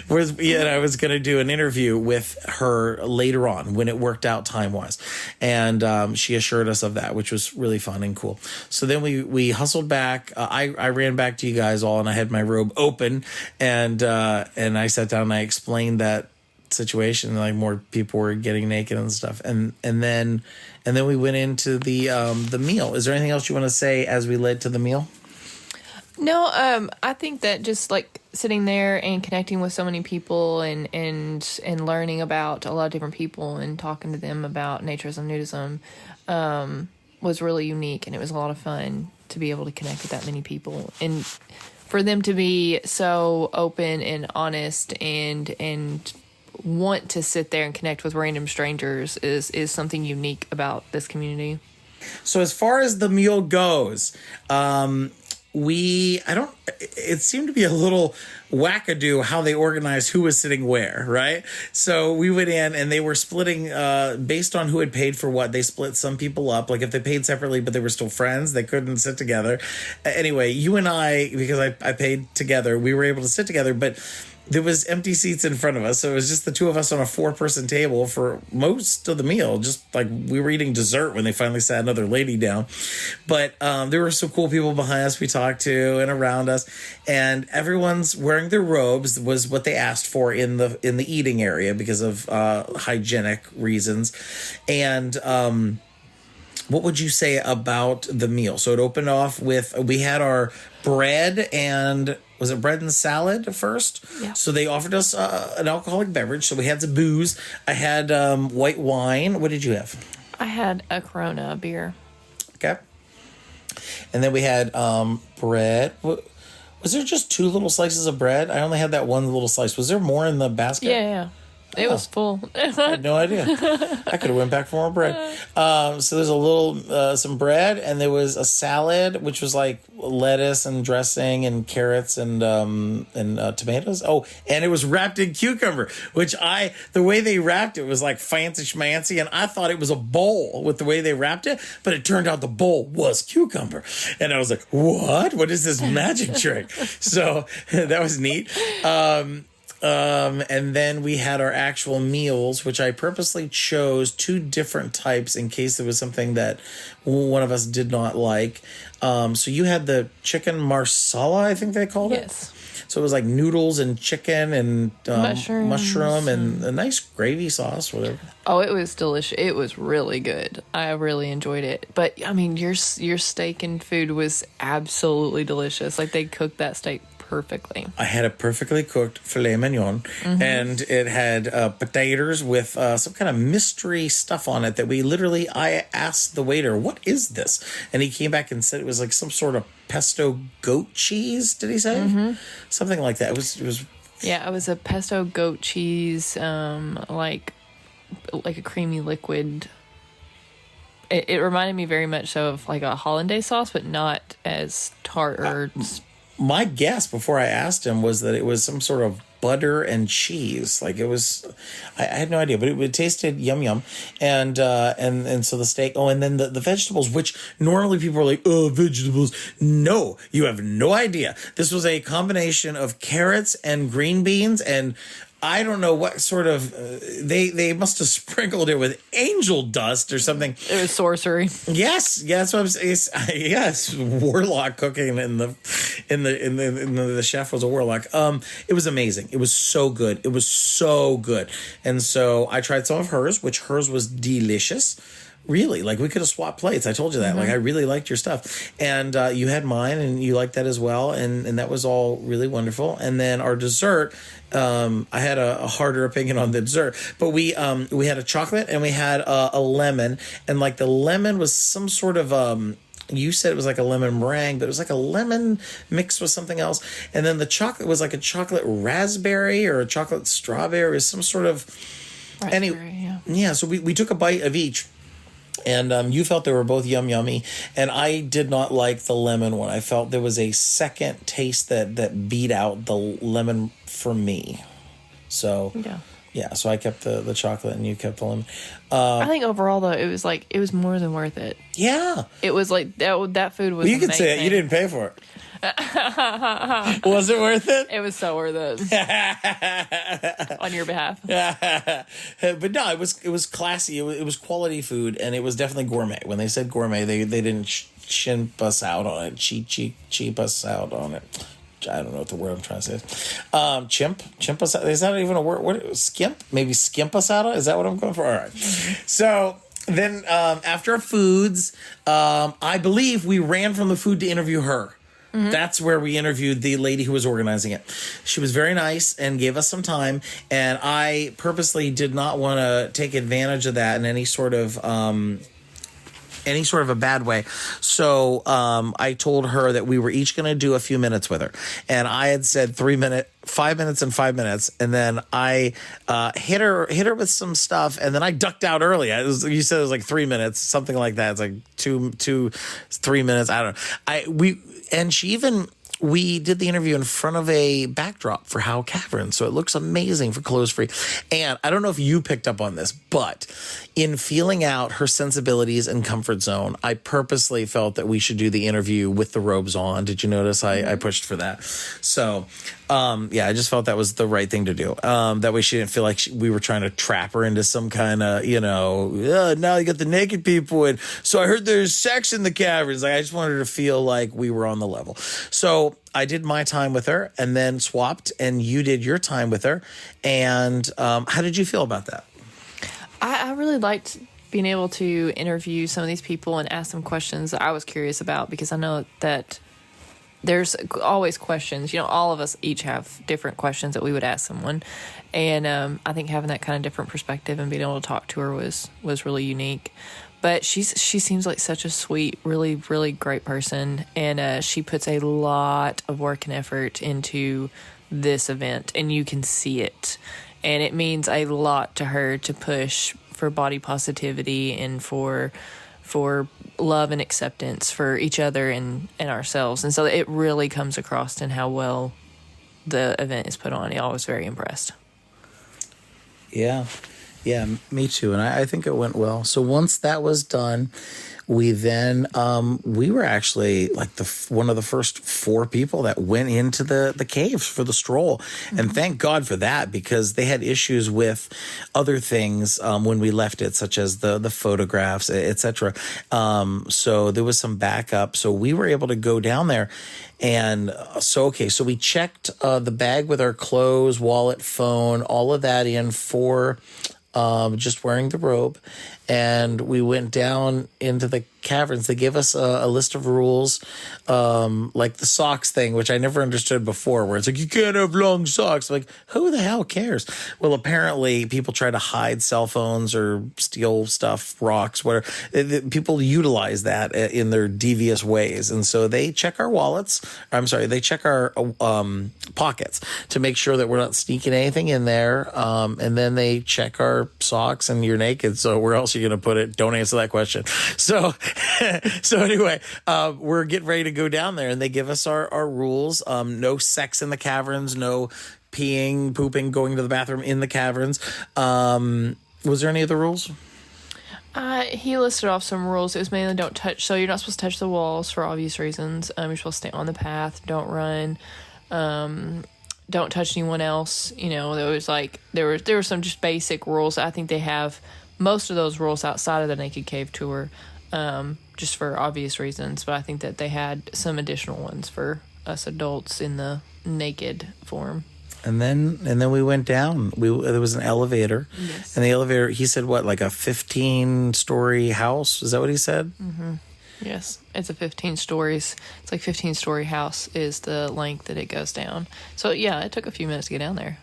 Speaker 10: I was going to do an interview with her later on when it worked out time-wise. And she assured us of that, which was really fun and cool. So then we hustled back. I ran back to you guys all, and I had my robe open, and I sat down and I explained that situation. Like, more people were getting naked and stuff. And then we went into the meal. Is there anything else you want to say as we led to the meal?
Speaker 5: No, I think that just like sitting there and connecting with so many people and learning about a lot of different people and talking to them about natures and nudism was really unique, and it was a lot of fun to be able to connect with that many people and for them to be so open and honest and want to sit there and connect with random strangers is something unique about this community.
Speaker 10: So as far as the meal goes, it seemed to be a little wackadoo how they organized who was sitting where, right? So we went in and they were splitting based on who had paid for what. They split some people up. Like, if they paid separately but they were still friends, they couldn't sit together. Anyway, you and I, because I paid together, we were able to sit together, but there was empty seats in front of us. So it was just the two of us on a 4-person table for most of the meal. Just like we were eating dessert when they finally sat another lady down. But there were some cool people behind us we talked to and around us. And everyone's wearing their robes was what they asked for in the eating area because of hygienic reasons. And what would you say about the meal? So it opened off with, we had our bread and... Was it bread and salad first?
Speaker 5: Yeah.
Speaker 10: So they offered us an alcoholic beverage. So we had some booze. I had white wine. What did you have?
Speaker 5: I had a Corona beer.
Speaker 10: Okay. And then we had bread. Was there just 2 little slices of bread? I only had that one little slice. Was there more in the basket?
Speaker 5: Yeah. It was full.
Speaker 10: I had no idea. I could have went back for more bread. So there's a little, some bread, and there was a salad, which was like lettuce and dressing and carrots and tomatoes. Oh, and it was wrapped in cucumber, which the way they wrapped it was like fancy schmancy, and I thought it was a bowl with the way they wrapped it, but it turned out the bowl was cucumber. And I was like, what? What is this magic trick? So that was neat. And then we had our actual meals, which I purposely chose 2 different types in case there was something that one of us did not like. So you had the chicken marsala, I think they called it.
Speaker 5: Yes.
Speaker 10: So it was like noodles and chicken and mushroom and a nice gravy sauce, whatever.
Speaker 5: Oh, it was delicious. It was really good. I really enjoyed it. But I mean, your steak and food was absolutely delicious. Like, they cooked that steak perfectly.
Speaker 10: I had a perfectly cooked filet mignon, and it had potatoes with some kind of mystery stuff on it that I asked the waiter, what is this? And he came back and said it was like some sort of pesto goat cheese, did he say? Something like that. It was
Speaker 5: Yeah, it was a pesto goat cheese, like a creamy liquid. It reminded me very much so of like a hollandaise sauce, but not as tart or...
Speaker 10: My guess before I asked him was that it was some sort of butter and cheese. Like it was, I had no idea, but it tasted yum. And so the steak, and then the vegetables, which normally people are like, oh, vegetables. No, you have no idea. This was a combination of carrots and green beans, and I don't know what sort of they must have sprinkled it with angel dust or something.
Speaker 5: It was sorcery.
Speaker 10: Yes, that's what I'm saying. Yes, warlock cooking in the chef was a warlock. It was amazing. It was so good. It was so good. And so I tried some of hers, which hers was delicious. Really, like we could have swapped plates. I told you that. Mm-hmm. Like I really liked your stuff, and you had mine, and you liked that as well, and that was all really wonderful. And then our dessert, I had a harder opinion on the dessert, but we had a chocolate and we had a lemon, and like the lemon was some sort of you said it was like a lemon meringue, but it was like a lemon mixed with something else, and then the chocolate was like a chocolate raspberry or a chocolate strawberry or some sort of
Speaker 5: raspberry,
Speaker 10: yeah. So we took a bite of each. And you felt they were both yummy, and I did not like the lemon one. I felt there was a second taste that beat out the lemon for me. So yeah. So I kept the chocolate, and you kept the lemon.
Speaker 5: I think overall though, it was more than worth it.
Speaker 10: Yeah,
Speaker 5: it was like that food was.
Speaker 10: Well, you
Speaker 5: amazing.
Speaker 10: could say it. You didn't pay for it. Was it worth it?
Speaker 5: It was so worth it. On your behalf.
Speaker 10: But no, it was classy. It was quality food, and it was definitely gourmet. When they said gourmet, they didn't chimp us out on it. Cheap us out on it. I don't know what the word I'm trying to say. Chimp us out. Is that even a word? What? Skimp? Maybe skimp us out? Is that what I'm going for? All right. So then after our foods, I believe we ran from the food to interview her. Mm-hmm. That's where we interviewed the lady who was organizing it. She was very nice and gave us some time, and I purposely did not want to take advantage of that in any sort of a bad way. So I told her that we were each going to do a few minutes with her, and I had said 5 minutes and 5 minutes, and then I hit her with some stuff, and then I ducked out early. You said it was like 3 minutes, something like that. It's like 3 minutes. I don't know. We did the interview in front of a backdrop for Howe Caverns, so it looks amazing for clothes free. And I don't know if you picked up on this, but in feeling out her sensibilities and comfort zone, I purposely felt that we should do the interview with the robes on. Did you notice I pushed for that? So, I just felt that was the right thing to do. That way she didn't feel like we were trying to trap her into some kind of, now you got the naked people. And so I heard there's sex in the caverns. Like, I just wanted her to feel like we were on the level. So I did my time with her and then swapped, and you did your time with her. And how did you feel about that?
Speaker 5: I really liked being able to interview some of these people and ask them questions that I was curious about, because I know that there's always questions. All of us each have different questions that we would ask someone. And I think having that kind of different perspective and being able to talk to her was really unique. But she seems like such a sweet, really, really great person. And she puts a lot of work and effort into this event, and you can see it. And it means a lot to her to push for body positivity and for love and acceptance for each other and ourselves. And so it really comes across in how well the event is put on. I was very impressed.
Speaker 10: Yeah, me too. And I think it went well. So once that was done, we then we were actually like one of the first 4 people that went into the caves for the stroll. Mm-hmm. And thank God for that, because they had issues with other things when we left it, such as the photographs, etc. So there was some backup. So we were able to go down there. And so we checked the bag with our clothes, wallet, phone, all of that in for just wearing the robe. And we went down into the caverns. They gave us a list of rules, like the socks thing, which I never understood before, where it's like, you can't have long socks. Like, who the hell cares? Well, apparently people try to hide cell phones or steal stuff, rocks, whatever. People utilize that in their devious ways. And so they check our wallets. They check our pockets to make sure that we're not sneaking anything in there. And then they check our socks, and you're naked. So where else are you going to put it? Don't answer that question. So anyway, we're getting ready to go down there, and they give us our rules. No sex in the caverns, no peeing, pooping, going to the bathroom in the caverns. Was there any other rules?
Speaker 5: He listed off some rules. It was mainly don't touch. So you're not supposed to touch the walls for obvious reasons. You're supposed to stay on the path. Don't run. Don't touch anyone else. There was there were some just basic rules. I think they have most of those rules outside of the Naked Cave tour, just for obvious reasons. But I think that they had some additional ones for us adults in the naked form.
Speaker 10: And then we went down. There was an elevator.
Speaker 5: Yes.
Speaker 10: And the elevator, he said, what, like a 15-story house? Is that what he said?
Speaker 5: Mm-hmm. Yes, it's a 15 stories. It's like 15-story house is the length that it goes down. So yeah, it took a few minutes to get down there.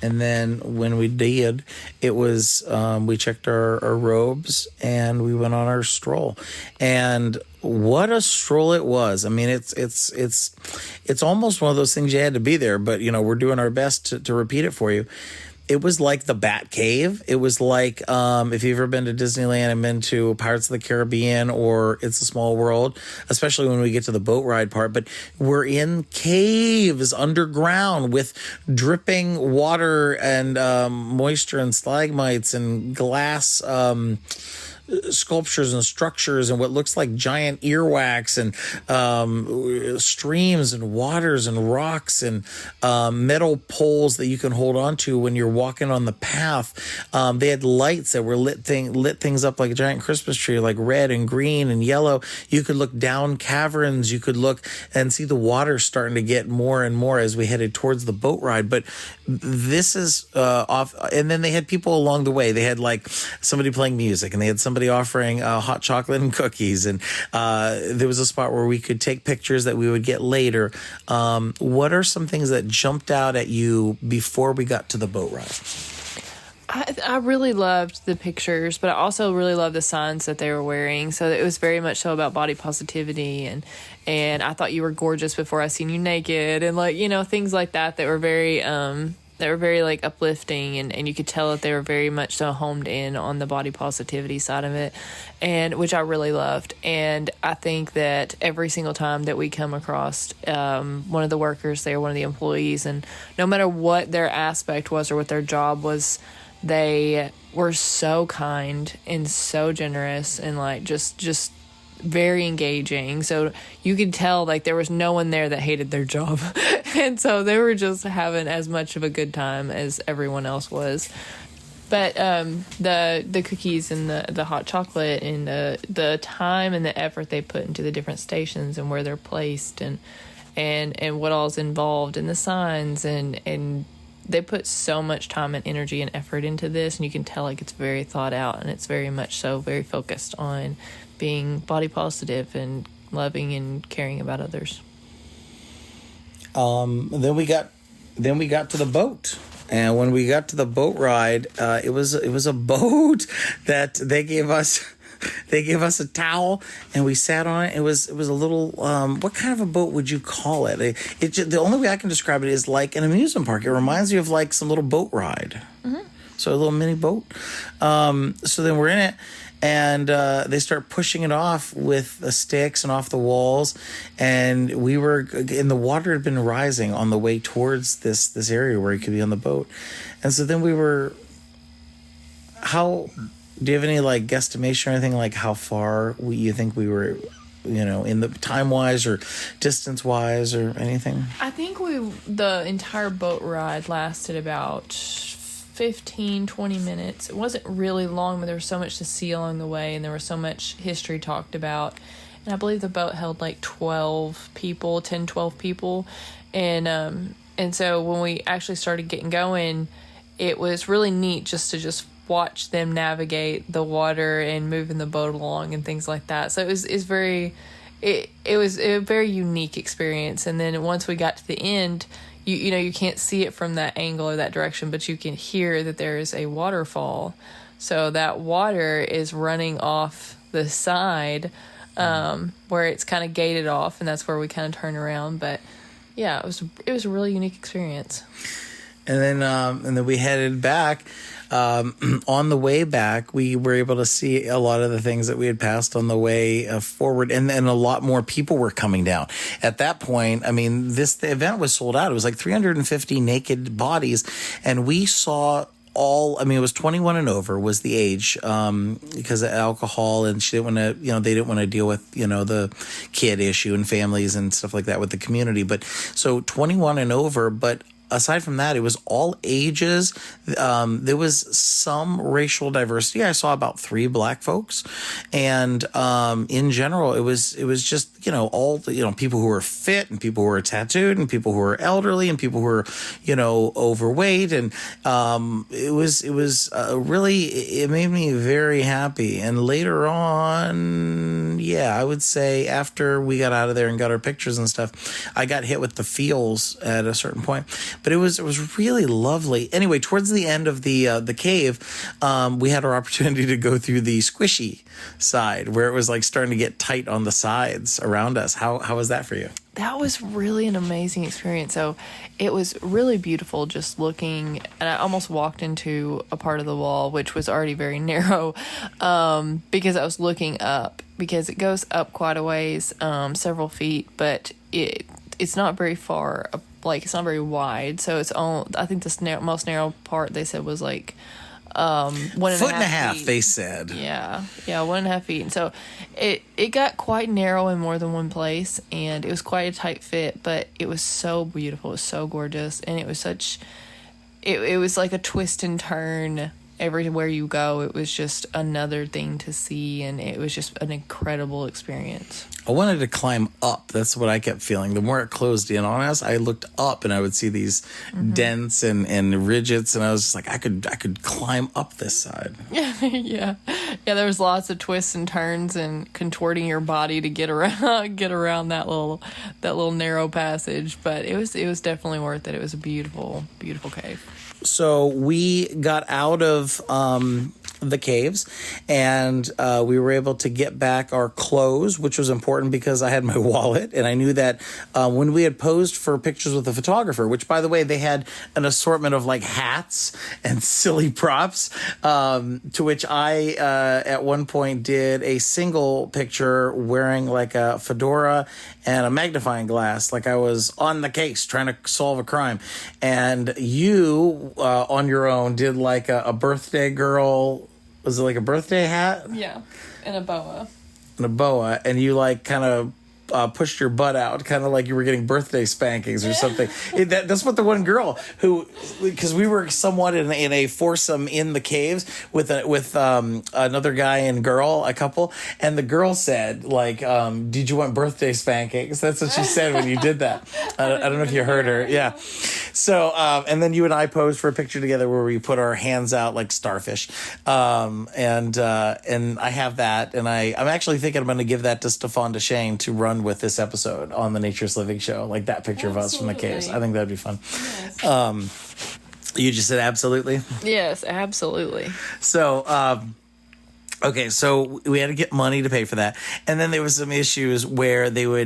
Speaker 10: And then when we did, it was we checked our robes and we went on our stroll. And what a stroll it was! I mean, it's almost one of those things you had to be there. But we're doing our best to repeat it for you. It was like the Bat Cave. It was like if you've ever been to Disneyland and been to Pirates of the Caribbean or It's a Small World, especially when we get to the boat ride part. But we're in caves underground with dripping water and moisture and stalagmites and glass sculptures and structures and what looks like giant earwax and streams and waters and rocks and metal poles that you can hold on to when you're walking on the path. They had lights that were lit things up like a giant Christmas tree, like red and green and yellow. You could look down caverns. You could look and see the water starting to get more and more as we headed towards the boat ride. But this is off. And then they had people along the way. They had like somebody playing music and they had somebody offering hot chocolate and cookies. And there was a spot where we could take pictures that we would get later. What are some things that jumped out at you before we got to the boat ride?
Speaker 5: I really loved the pictures, but I also really loved the signs that they were wearing. So it was very much so about body positivity, and I thought you were gorgeous before I seen you naked, and things like that were very like uplifting, and you could tell that they were very much so homed in on the body positivity side of it, and which I really loved. And I think that every single time that we come across one of the workers there, one of the employees, and no matter what their aspect was or what their job was, they were so kind and so generous and just very engaging. So you could tell there was no one there that hated their job. And so they were just having as much of a good time as everyone else was. But the cookies and the hot chocolate and the time and the effort they put into the different stations and where they're placed and what all's involved in the signs and they put so much time and energy and effort into this, and you can tell it's very thought out and it's very much so very focused on being body positive and loving and caring about others.
Speaker 10: Then we got to the boat, and when we got to the boat ride, it was a boat that they gave us. They gave us a towel and we sat on it. It was a little, what kind of a boat would you call it? The only way I can describe it is like an amusement park. It reminds me of like some little boat ride. Mm-hmm. So a little mini boat. So then we're in it and they start pushing it off with the sticks and off the walls. And the water had been rising on the way towards this area where you could be on the boat. And so then do you have any guesstimation or anything like how far you think we were, in the time wise or distance wise or anything?
Speaker 5: I think the entire boat ride lasted about 15-20 minutes. It wasn't really long, but there was so much to see along the way, and there was so much history talked about. And I believe the boat held 12 people, and so when we actually started getting going, it was really neat just to watch them navigate the water and moving the boat along and things like that. So it was a very unique experience. And then once we got to the end, you can't see it from that angle or that direction, but you can hear that there is a waterfall. So that water is running off the side where it's kind of gated off, and that's where we kind of turn around. But yeah, it was a really unique experience.
Speaker 10: And then we headed back. On the way back, we were able to see a lot of the things that we had passed on the way forward, and then a lot more people were coming down. At that point, I mean, the event was sold out. It was like 350 naked bodies, and we saw it was 21 and over was the age, because of alcohol, and she didn't want to, they didn't want to deal with, the kid issue and families and stuff like that with the community. But so 21 and over, but aside from that, it was all ages. There was some racial diversity. I saw about 3 black folks, and in general, it was just all the people who were fit and people who were tattooed and people who were elderly and people who were overweight, and it was really, it made me very happy. And later on, I would say after we got out of there and got our pictures and stuff, I got hit with the feels at a certain point. But it was really lovely. Anyway, towards the end of the cave, we had our opportunity to go through the squishy side where it was like starting to get tight on the sides around us. How was that for you?
Speaker 5: That was really an amazing experience. So it was really beautiful just looking, and I almost walked into a part of the wall which was already very narrow, because I was looking up, because it goes up quite a ways, several feet, but it's not very far, like it's not very wide. So it's all, I think the most narrow part they said was like
Speaker 10: 1.5 feet. They said.
Speaker 5: Yeah, 1.5 feet. And so it got quite narrow in more than one place, and it was quite a tight fit, but it was so beautiful. It was so gorgeous, and it was it was like a twist and turn everywhere you go. It was just another thing to see, and it was just an incredible experience.
Speaker 10: I wanted to climb up. That's what I kept feeling. The more it closed in on us, I looked up and I would see these dents and ridges, and I was just like, I could climb up this side.
Speaker 5: Yeah. There was lots of twists and turns and contorting your body to get around that little narrow passage. But it was definitely worth it. It was a beautiful, beautiful cave.
Speaker 10: So we got out of the caves, and we were able to get back our clothes, which was important because I had my wallet, and I knew that when we had posed for pictures with a photographer, which, by the way, they had an assortment of like hats and silly props, to which I at one point did a single picture wearing like a fedora and a magnifying glass, like I was on the case trying to solve a crime. And you, on your own, did like a birthday girl. Was it like a birthday hat?
Speaker 5: Yeah, and a boa.
Speaker 10: And you like kind of pushed your butt out, kind of like you were getting birthday spankings or something. That's what the one girl who, because we were somewhat in a foursome in the caves with another guy and girl, a couple, and the girl said like, "Did you want birthday spankings?" That's what she said when you did that. I don't know if you heard her. Yeah. So and then you and I posed for a picture together where we put our hands out like starfish, and I have that, and I'm actually thinking I'm going to give that to Stefan Deshane to run with this episode on the Nature's Living Show, like that picture of us from the caves. I think that'd be fun. Yes. You just said absolutely?
Speaker 5: Yes, absolutely.
Speaker 10: So okay, so we had to get money to pay for that, and then there was some issues where they were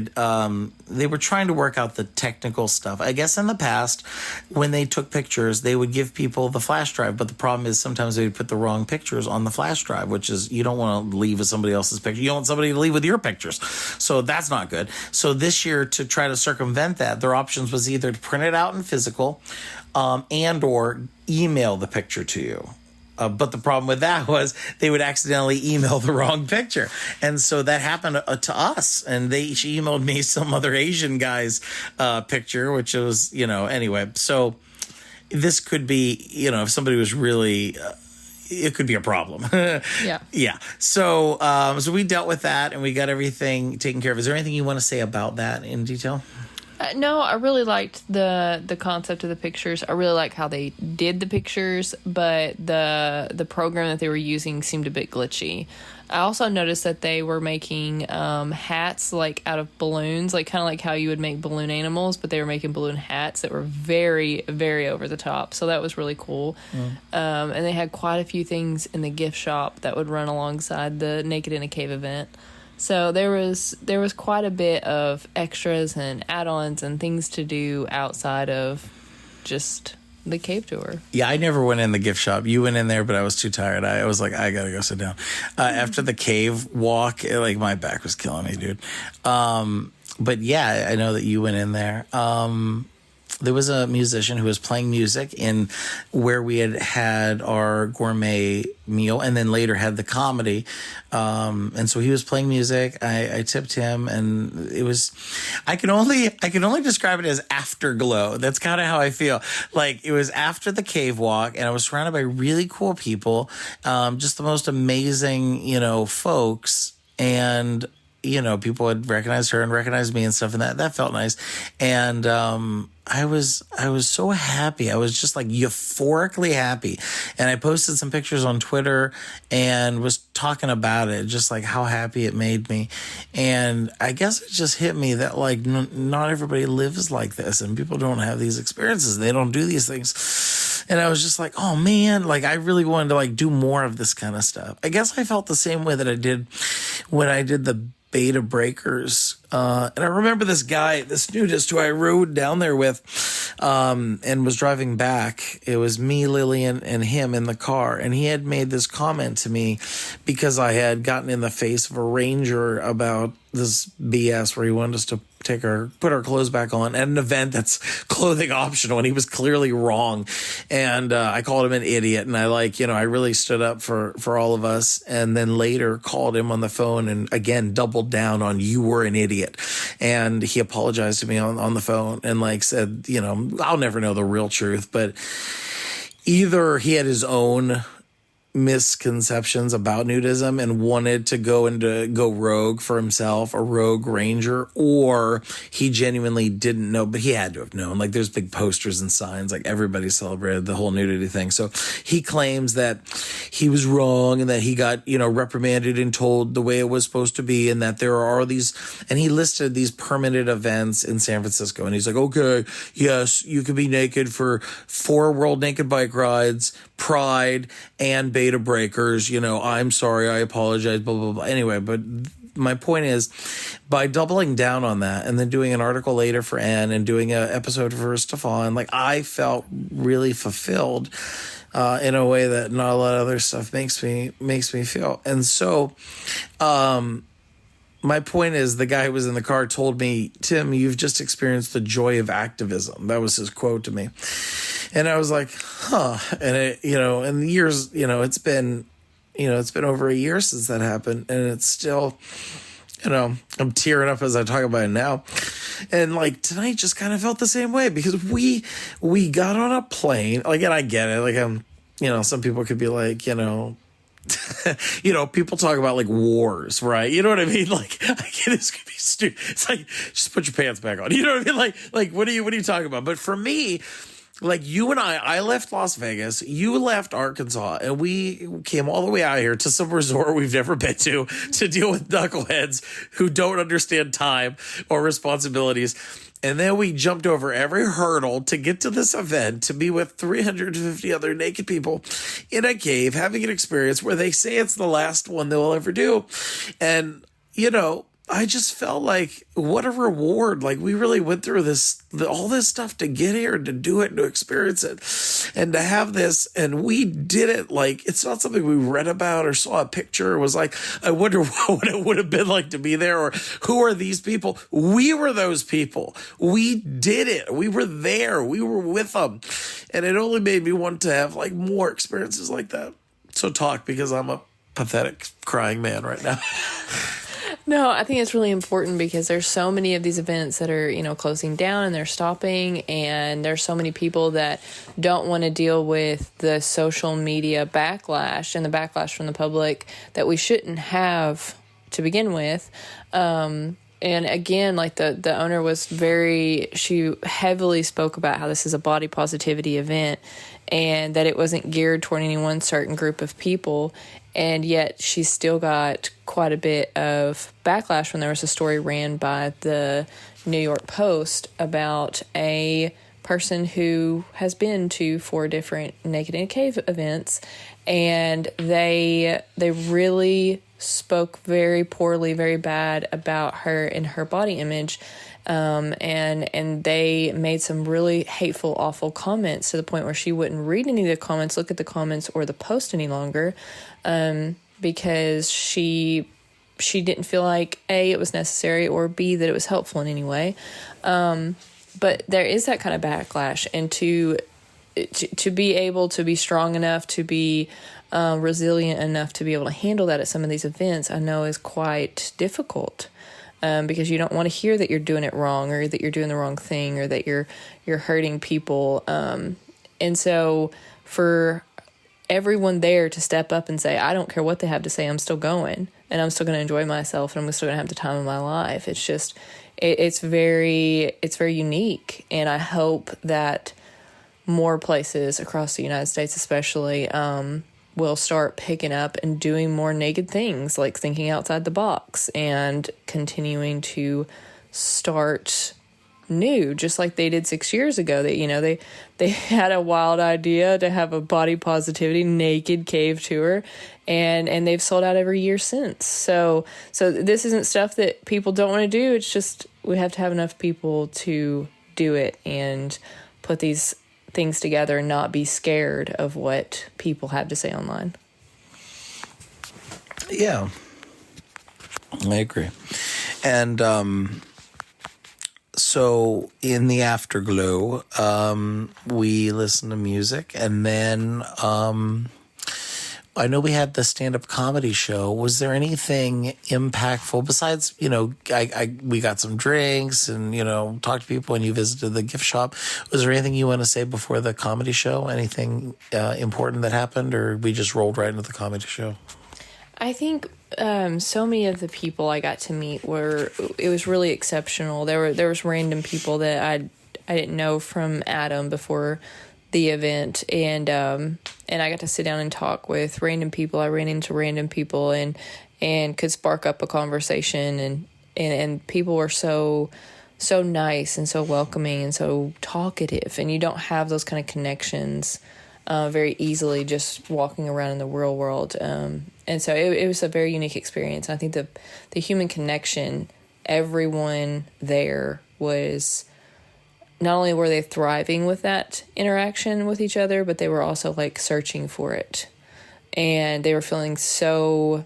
Speaker 10: trying to work out the technical stuff. I guess in the past, when they took pictures, they would give people the flash drive, but the problem is sometimes they would put the wrong pictures on the flash drive, which is, you don't want to leave with somebody else's picture. You don't want somebody to leave with your pictures, so that's not good. So this year, to try to circumvent that, their options was either to print it out in physical, and or email the picture to you. But the problem with that was they would accidentally email the wrong picture. And so that happened to us. And she emailed me some other Asian guy's picture, which was, anyway. So this could be, if somebody was really... it could be a problem.
Speaker 5: Yeah.
Speaker 10: Yeah. So we dealt with that and we got everything taken care of. Is there anything you want to say about that in detail?
Speaker 5: No, I really liked the concept of the pictures. I really like how they did the pictures, but the program that they were using seemed a bit glitchy. I also noticed that they were making hats like out of balloons, like kind of like how you would make balloon animals, but they were making balloon hats that were very, very over the top. So that was really cool. And they had quite a few things in the gift shop that would run alongside the Naked in a Cave event. So there was quite a bit of extras and add-ons and things to do outside of just the cave tour.
Speaker 10: Yeah, I never went in the gift shop. You went in there, but I was too tired. I was like, I gotta go sit down. After the cave walk, my back was killing me, dude. But yeah, I know that you went in there. There was a musician who was playing music in where we had our gourmet meal, and then later had the comedy. And so he was playing music. I tipped him, and it was, I can only describe it as afterglow. That's kind of how I feel. Like, it was after the cave walk, and I was surrounded by really cool people, just the most amazing, folks, and people had recognized her and recognized me and stuff, and that felt nice. And I was so happy. I was just like euphorically happy. And I posted some pictures on Twitter and was talking about it, just like how happy it made me. And I guess it just hit me that like not everybody lives like this, and people don't have these experiences. They don't do these things. And I was just like, oh man, like I really wanted to like do more of this kind of stuff. I guess I felt the same way that I did when I did the beta breakers. And I remember this guy, this nudist who I rode down there with, and was driving back. It was me, Lillian, and him in the car. And he had made this comment to me because I had gotten in the face of a ranger about this BS where he wanted us to put our clothes back on at an event that's clothing optional, and he was clearly wrong. And I called him an idiot, and I really stood up for all of us, and then later called him on the phone and again doubled down on you were an idiot. And he apologized to me on the phone and said, I'll never know the real truth, but either he had his own misconceptions about nudism and wanted to go rogue for himself, a rogue ranger, or he genuinely didn't know, but he had to have known. Like, there's big posters and signs, like everybody celebrated the whole nudity thing. So he claims that he was wrong and that he got, reprimanded and told the way it was supposed to be, and that there are these, and he listed these permitted events in San Francisco. And he's like, okay, yes, you can be naked for 4 World Naked Bike rides, Pride, and beta breakers. I'm sorry, I apologize, blah, blah, blah. Anyway, but my point is, by doubling down on that and then doing an article later for Anne and doing an episode for Stefan, I felt really fulfilled in a way that not a lot of other stuff makes me feel. And so, my point is, the guy who was in the car told me, Tim, you've just experienced the joy of activism. That was his quote to me. And I was like, huh. And in the years, it's been over a year since that happened. And it's still, I'm tearing up as I talk about it now. And tonight just kind of felt the same way, because we got on a plane. And I get it. Some people could be like, people talk about wars, right? You know what I mean? I get this could be stupid. It's just put your pants back on. You know what I mean? What are you talking about? But for me, you and I left Las Vegas, you left Arkansas, and we came all the way out here to some resort we've never been to deal with knuckleheads who don't understand time or responsibilities. And then we jumped over every hurdle to get to this event, to be with 350 other naked people in a cave, having an experience where they say it's the last one they'll ever do. And, I just felt like, what a reward. We really went through all this stuff to get here, to do it, to experience it, and to have this. And we did it. It's not something we read about or saw a picture. It was I wonder what it would have been like to be there, or who are these people? We were those people. We did it. We were there. We were with them. And it only made me want to have more experiences like that. So talk, because I'm a pathetic crying man right now.
Speaker 5: No, I think it's really important, because there's so many of these events that are, closing down and they're stopping, and there's so many people that don't want to deal with the social media backlash and the backlash from the public that we shouldn't have to begin with. And again, the owner was she heavily spoke about how this is a body positivity event and that it wasn't geared toward any one certain group of people. And yet she still got quite a bit of backlash when there was a story ran by the New York Post about a person who has been to 4 different Naked in a Cave events, and they really spoke very poorly, very bad about her and her body image. And they made some really hateful, awful comments to the point where she wouldn't read any of the comments, look at the comments or the post any longer, because she didn't feel like A, it was necessary, or B, that it was helpful in any way. But there is that kind of backlash, and to be able to be strong enough, to be resilient enough to be able to handle that at some of these events, I know is quite difficult. Because you don't want to hear that you're doing it wrong, or that you're doing the wrong thing, or that you're hurting people. And so for everyone there to step up and say, I don't care what they have to say, I'm still going, and I'm still going to enjoy myself, and I'm still going to have the time of my life. It's just, it's very unique. And I hope that more places across the United States especially will start picking up and doing more naked things, like thinking outside the box and continuing to start new, just like they did 6 years ago. That they had a wild idea to have a body positivity naked cave tour, and they've sold out every year since. So this isn't stuff that people don't want to do. It's just we have to have enough people to do it and put these things together and not be scared of what people have to say online.
Speaker 10: Yeah, I agree. And so in the afterglow, we listen to music, and then I know we had the stand-up comedy show. Was there anything impactful besides, we got some drinks and, talked to people, and you visited the gift shop. Was there anything you want to say before the comedy show? Anything important that happened, or we just rolled right into the comedy show?
Speaker 5: I think so many of the people I got to meet it was really exceptional. There was random people that I didn't know from Adam before the event, and I got to sit down and talk with random people. I ran into random people and could spark up a conversation, and people were so nice and so welcoming and so talkative, and you don't have those kind of connections very easily just walking around in the real world. And so it was a very unique experience. I think the human connection, everyone there was, not only were they thriving with that interaction with each other, but they were also like searching for it. And they were feeling so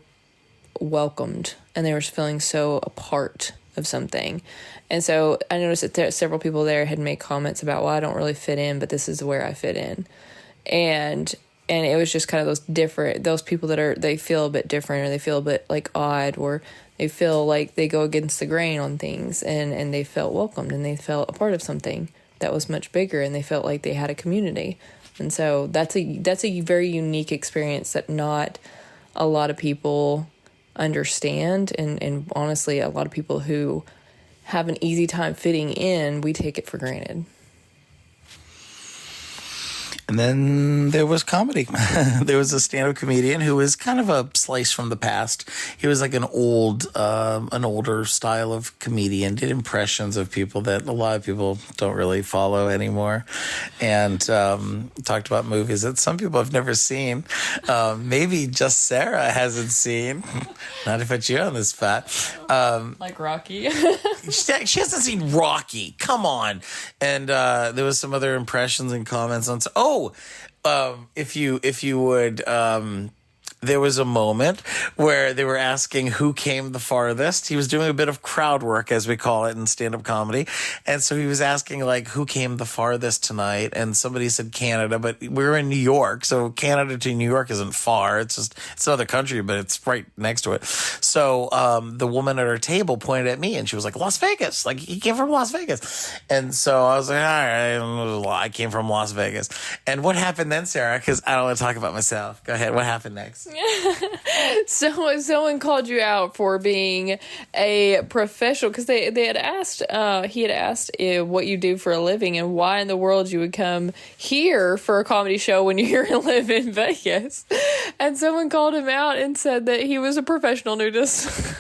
Speaker 5: welcomed, and they were feeling so a part of something. And so I noticed that several people there had made comments about, well, I don't really fit in, but this is where I fit in. And it was just kind of those people that they feel a bit different, or they feel a bit like odd, or they feel like they go against the grain on things, and they felt welcomed, and they felt a part of something that was much bigger, and they felt like they had a community. And so that's a very unique experience that not a lot of people understand, and honestly, a lot of people who have an easy time fitting in, we take it for granted.
Speaker 10: And then there was comedy. There was a stand-up comedian who was kind of a slice from the past. He was like an older style of comedian, did impressions of people that a lot of people don't really follow anymore, and talked about movies that some people have never seen. Maybe just Sarah hasn't seen. Not to put you on the spot.
Speaker 5: Like Rocky.
Speaker 10: She hasn't seen Rocky. Come on. And there was some other impressions and comments on. If you would, there was a moment where they were asking who came the farthest. He was doing a bit of crowd work, as we call it in stand-up comedy. And so he was asking, like, who came the farthest tonight? And somebody said Canada, but we're in New York. So Canada to New York isn't far. It's another country, but it's right next to it. So the woman at her table pointed at me, and she was like, Las Vegas. Like, he came from Las Vegas. And so I was like, all right, I came from Las Vegas. And what happened then, Sarah? Because I don't want to talk about myself. Go ahead. What happened next?
Speaker 5: So someone called you out for being a professional, because they had asked, he had asked what you do for a living and why in the world you would come here for a comedy show when you live in Vegas. And someone called him out and said that he was a professional nudist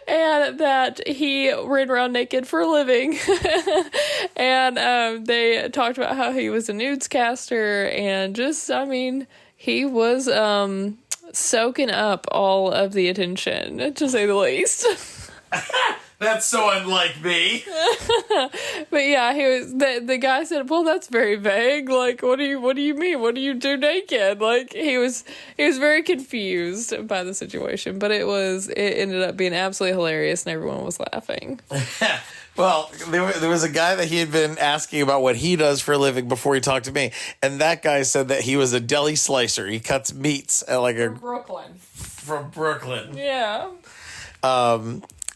Speaker 5: and that he ran around naked for a living. And they talked about how he was a nudescaster, and just, he was soaking up all of the attention, to say the least.
Speaker 8: That's so unlike me.
Speaker 5: But yeah, he was the guy said, "Well, that's very vague. Like, what do you mean? What do you do naked?" Like, he was very confused by the situation, but it ended up being absolutely hilarious, and everyone was laughing.
Speaker 10: Well, there was a guy that he had been asking about what he does for a living before he talked to me, and that guy said that he was a deli slicer. He cuts meats at from Brooklyn.
Speaker 5: Yeah.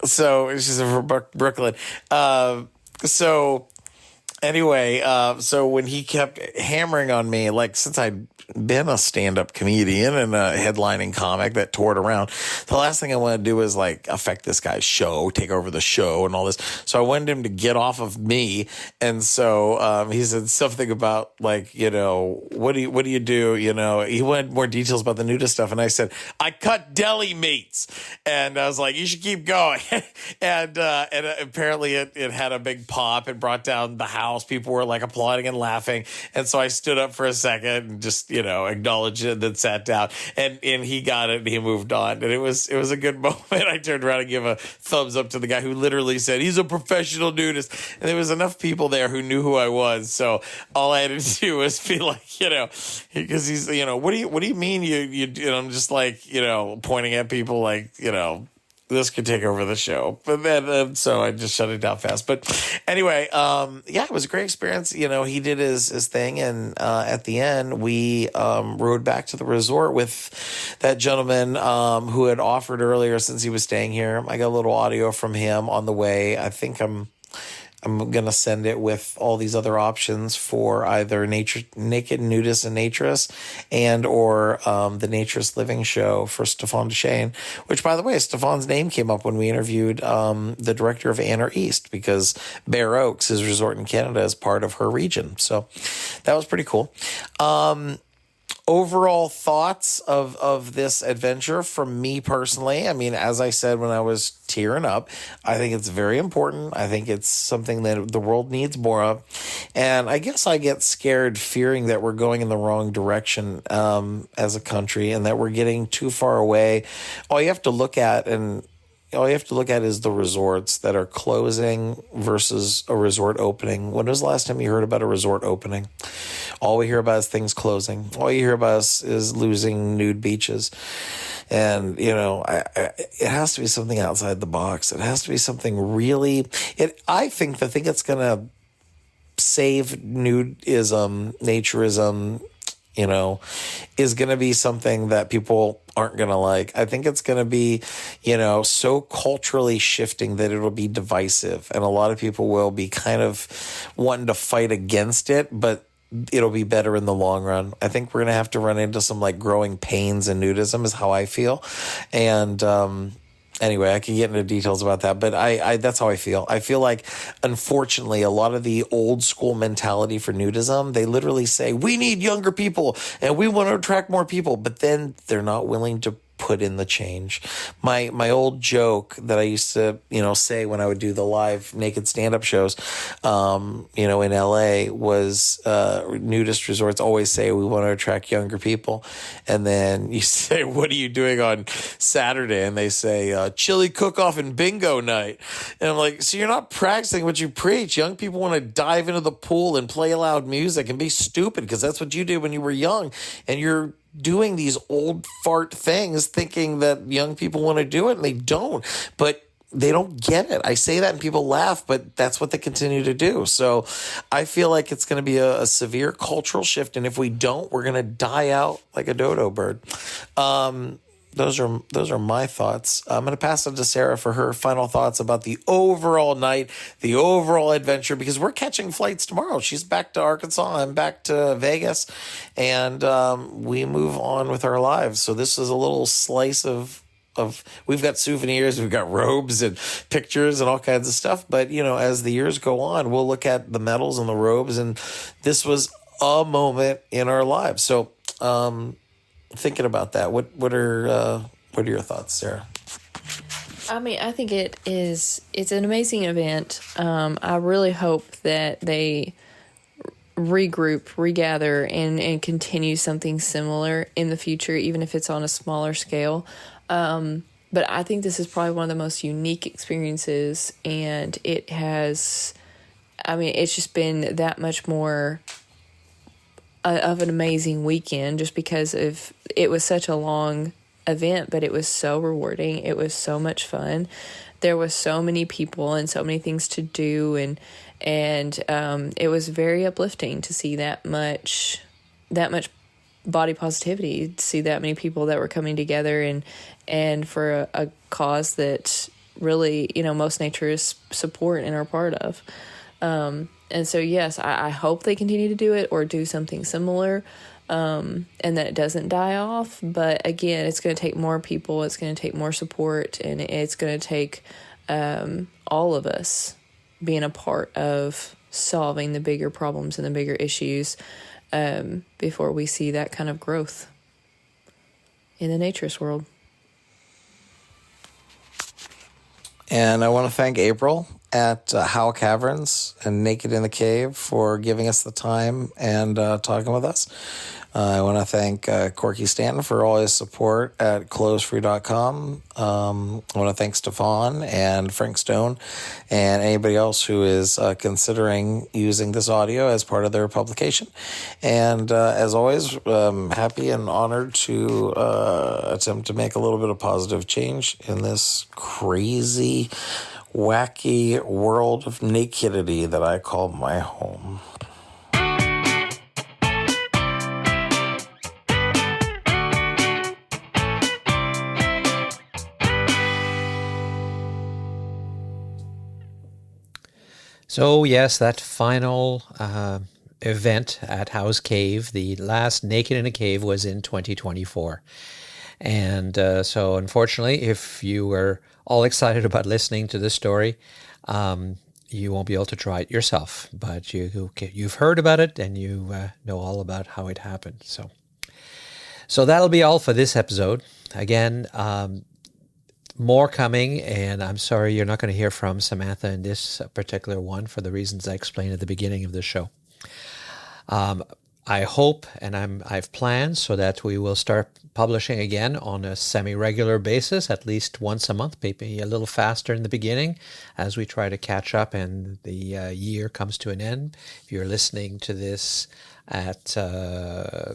Speaker 10: So she's from Brooklyn. So anyway, so when he kept hammering on me, like since I'd been a stand-up comedian and a headlining comic that toured around, the last thing I wanted to do was like affect this guy's show, take over the show and all this. So I wanted him to get off of me. And so he said something about like, you know, what do you do? You know, he wanted more details about the nudist stuff. And I said, I cut deli meats. And I was like, you should keep going. and apparently it had a big pop. It brought down the house. People were like applauding and laughing. And so I stood up for a second and just, you know, acknowledged it, then sat down, and he got it and he moved on. And it was a good moment. I turned around and gave a thumbs up to the guy who literally said he's a professional nudist. And there was enough people there who knew who I was. So all I had to do was be like, you know, because he's, you know, what do you mean you and I'm just like, you know, pointing at people like, you know, this could take over the show. But then, so I just shut it down fast. But anyway, yeah, it was a great experience. You know, he did his thing. And at the end, we rode back to the resort with that gentleman who had offered earlier since he was staying here. I got a little audio from him on the way. I think I'm going to send it with all these other options for either Naked Nudists and Naturists and or the Naturist Living Show for Stefan Duchesne, which, by the way, Stefan's name came up when we interviewed the director of AANR East because Bear Oaks, his resort in Canada, is part of her region. So that was pretty cool. Overall thoughts of this adventure from me personally. I mean, as I said when I was tearing up, I think it's very important. I think it's something that the world needs more of. And I guess I get scared fearing that we're going in the wrong direction as a country and that we're getting too far away. All you have to look at is the resorts that are closing versus a resort opening. When was the last time you heard about a resort opening? All we hear about is things closing. All you hear about is losing nude beaches. And, you know, it has to be something outside the box. It has to be something really... I think the thing that's going to save nudism, naturism, you know, is going to be something that people aren't going to like. I think it's going to be, you know, so culturally shifting that it'll be divisive. And a lot of people will be kind of wanting to fight against it, but it'll be better in the long run. I think we're going to have to run into some like growing pains in nudism is how I feel. And, anyway, I can get into details about that, but I that's how I feel. I feel like, unfortunately, a lot of the old school mentality for nudism, they literally say, we need younger people and we want to attract more people, but then they're not willing to put in the change. My old joke that I used to, you know, say when I would do the live naked stand-up shows, you know, in LA was nudist resorts always say we want to attract younger people. And then you say, what are you doing on Saturday? And they say, chili cook-off and bingo night. And I'm like, so you're not practicing what you preach. Young people want to dive into the pool and play loud music and be stupid because that's what you did when you were young. And you're doing these old fart things thinking that young people want to do it and they don't, but they don't get it. I say that and people laugh, but that's what they continue to do. So I feel like it's going to be a severe cultural shift. And if we don't, we're going to die out like a dodo bird. Those are my thoughts. I'm going to pass it to Sarah for her final thoughts about the overall night, the overall adventure, because we're catching flights tomorrow. She's back to Arkansas. I'm back to Vegas, and we move on with our lives. So this is a little slice of we've got souvenirs, we've got robes and pictures and all kinds of stuff. But, you know, as the years go on, we'll look at the medals and the robes, and this was a moment in our lives. So, thinking about that, what are your thoughts, Sarah?
Speaker 5: I mean, I think it's an amazing event. I really hope that they regroup, regather, and continue something similar in the future, even if it's on a smaller scale. but I think this is probably one of the most unique experiences, and it has, I mean, it's just been that much more of an amazing weekend just because of it was such a long event, but it was so rewarding. It was so much fun. There was so many people and so many things to do, and it was very uplifting to see that much body positivity, to see that many people that were coming together and for a cause that really, you know, most naturists support and are part of. And so, yes, I hope they continue to do it or do something similar, and that it doesn't die off. But again, it's going to take more people. It's going to take more support, and it's going to take all of us being a part of solving the bigger problems and the bigger issues before we see that kind of growth in the naturist world.
Speaker 10: And I want to thank April at Howe Caverns and Nekid in the Cave for giving us the time and talking with us. I want to thank Corky Stanton for all his support at clothesfree.com. I want to thank Stefan and Frank Stone and anybody else who is considering using this audio as part of their publication. And as always, happy and honored to attempt to make a little bit of positive change in this crazy, wacky world of nakedity that I call my home.
Speaker 1: So yes, that final event at Howe's Cave, the last Naked in a Cave, was in 2024. And so unfortunately, if you were all excited about listening to this story, you won't be able to try it yourself. But you've heard about it and you know all about how it happened. So that'll be all for this episode. Again, more coming, and I'm sorry you're not going to hear from Samantha in this particular one for the reasons I explained at the beginning of the show. I hope, and I've planned so that we will start publishing again on a semi-regular basis, at least once a month, maybe a little faster in the beginning as we try to catch up and the year comes to an end. If you're listening to this at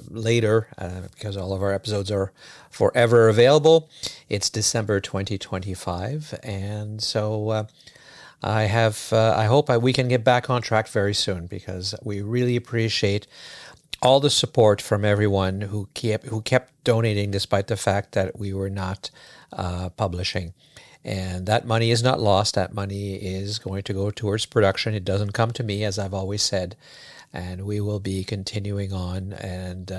Speaker 1: later, because all of our episodes are forever available, it's December 2025, and so I hope we can get back on track very soon, because we really appreciate all the support from everyone who kept donating despite the fact that we were not publishing. And that money is not lost. That money is going to go towards production. It doesn't come to me, as I've always said. And we will be continuing on. And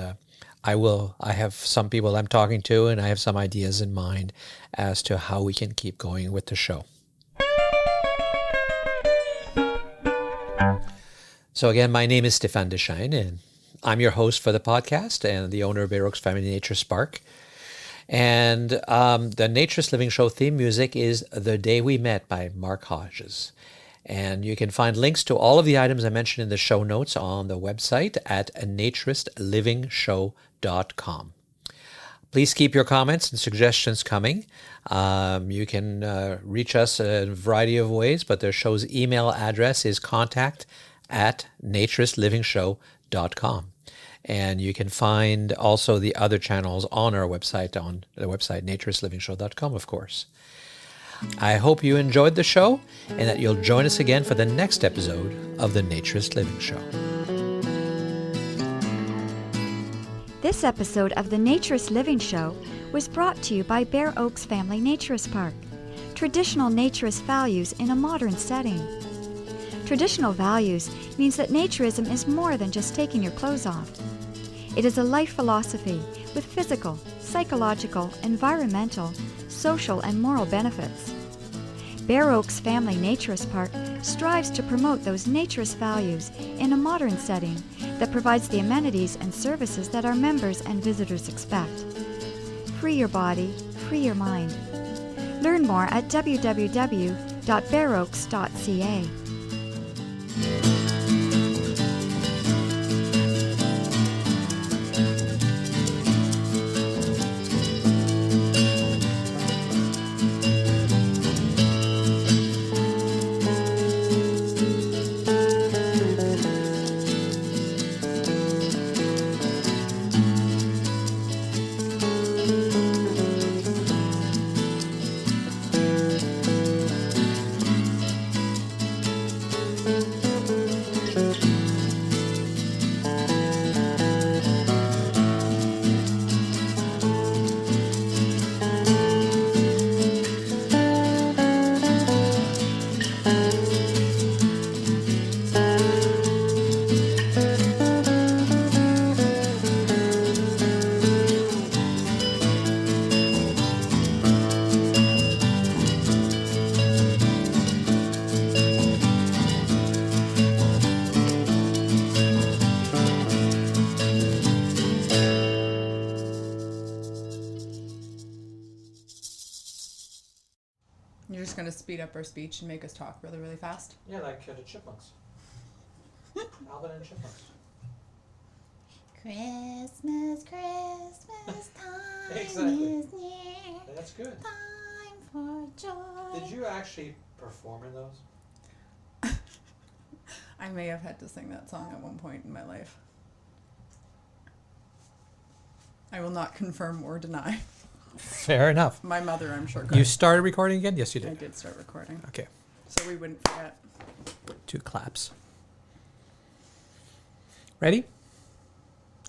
Speaker 1: I have some people I'm talking to, and I have some ideas in mind as to how we can keep going with the show. So again, my name is Stéphane Deschênes, and I'm your host for the podcast and the owner of Bay Oaks Family Nature Spark. And the Naturist Living Show theme music is The Day We Met by Mark Hodges. And you can find links to all of the items I mentioned in the show notes on the website at naturistlivingshow.com. Please keep your comments and suggestions coming. You can reach us in a variety of ways, but the show's email address is contact@naturistlivingshow.com. And you can find also the other channels on our website, naturistlivingshow.com, of course. I hope you enjoyed the show and that you'll join us again for the next episode of the Naturist Living Show.
Speaker 2: This episode of the Naturist Living Show was brought to you by Bare Oaks Family Naturist Park. Traditional naturist values in a modern setting. Traditional values means that naturism is more than just taking your clothes off. It is a life philosophy with physical, psychological, environmental, social, and moral benefits. Bare Oaks Family Naturist Park strives to promote those naturist values in a modern setting that provides the amenities and services that our members and visitors expect. Free your body, free your mind. Learn more at www.bareoaks.ca.
Speaker 11: speed up our speech and make us talk really, really fast.
Speaker 1: Yeah, like the chipmunks. Albany and chipmunks.
Speaker 12: Christmas, Christmas time
Speaker 1: Exactly.
Speaker 12: is near.
Speaker 1: That's good.
Speaker 12: Time for joy.
Speaker 1: Did you actually perform in those?
Speaker 11: I may have had to sing that song at one point in my life. I will not confirm or deny.
Speaker 1: Fair enough.
Speaker 11: My mother, I'm sure.
Speaker 1: You started recording again? Yes, you
Speaker 11: I
Speaker 1: did.
Speaker 11: did start recording.
Speaker 1: Okay.
Speaker 11: So we wouldn't forget.
Speaker 1: 2 claps. Ready?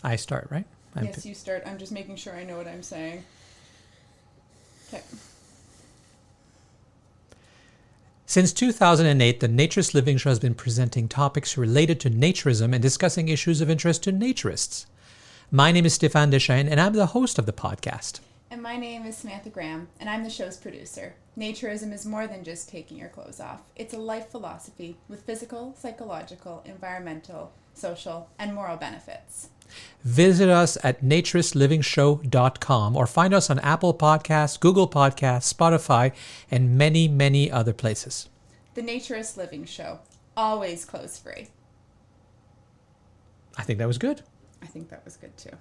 Speaker 1: I start, right?
Speaker 11: Yes, you start. I'm just making sure I know what I'm saying. Okay.
Speaker 1: Since 2008, the Naturist Living Show has been presenting topics related to naturism and discussing issues of interest to naturists. My name is Stéphane Deschênes, and I'm the host of the podcast.
Speaker 12: And my name is Samantha Graham, and I'm the show's producer. Naturism is more than just taking your clothes off. It's a life philosophy with physical, psychological, environmental, social, and moral benefits.
Speaker 1: Visit us at naturistlivingshow.com or find us on Apple Podcasts, Google Podcasts, Spotify, and many, many other places.
Speaker 12: The Naturist Living Show, always clothes free.
Speaker 1: I think that was good.
Speaker 11: I think that was good too.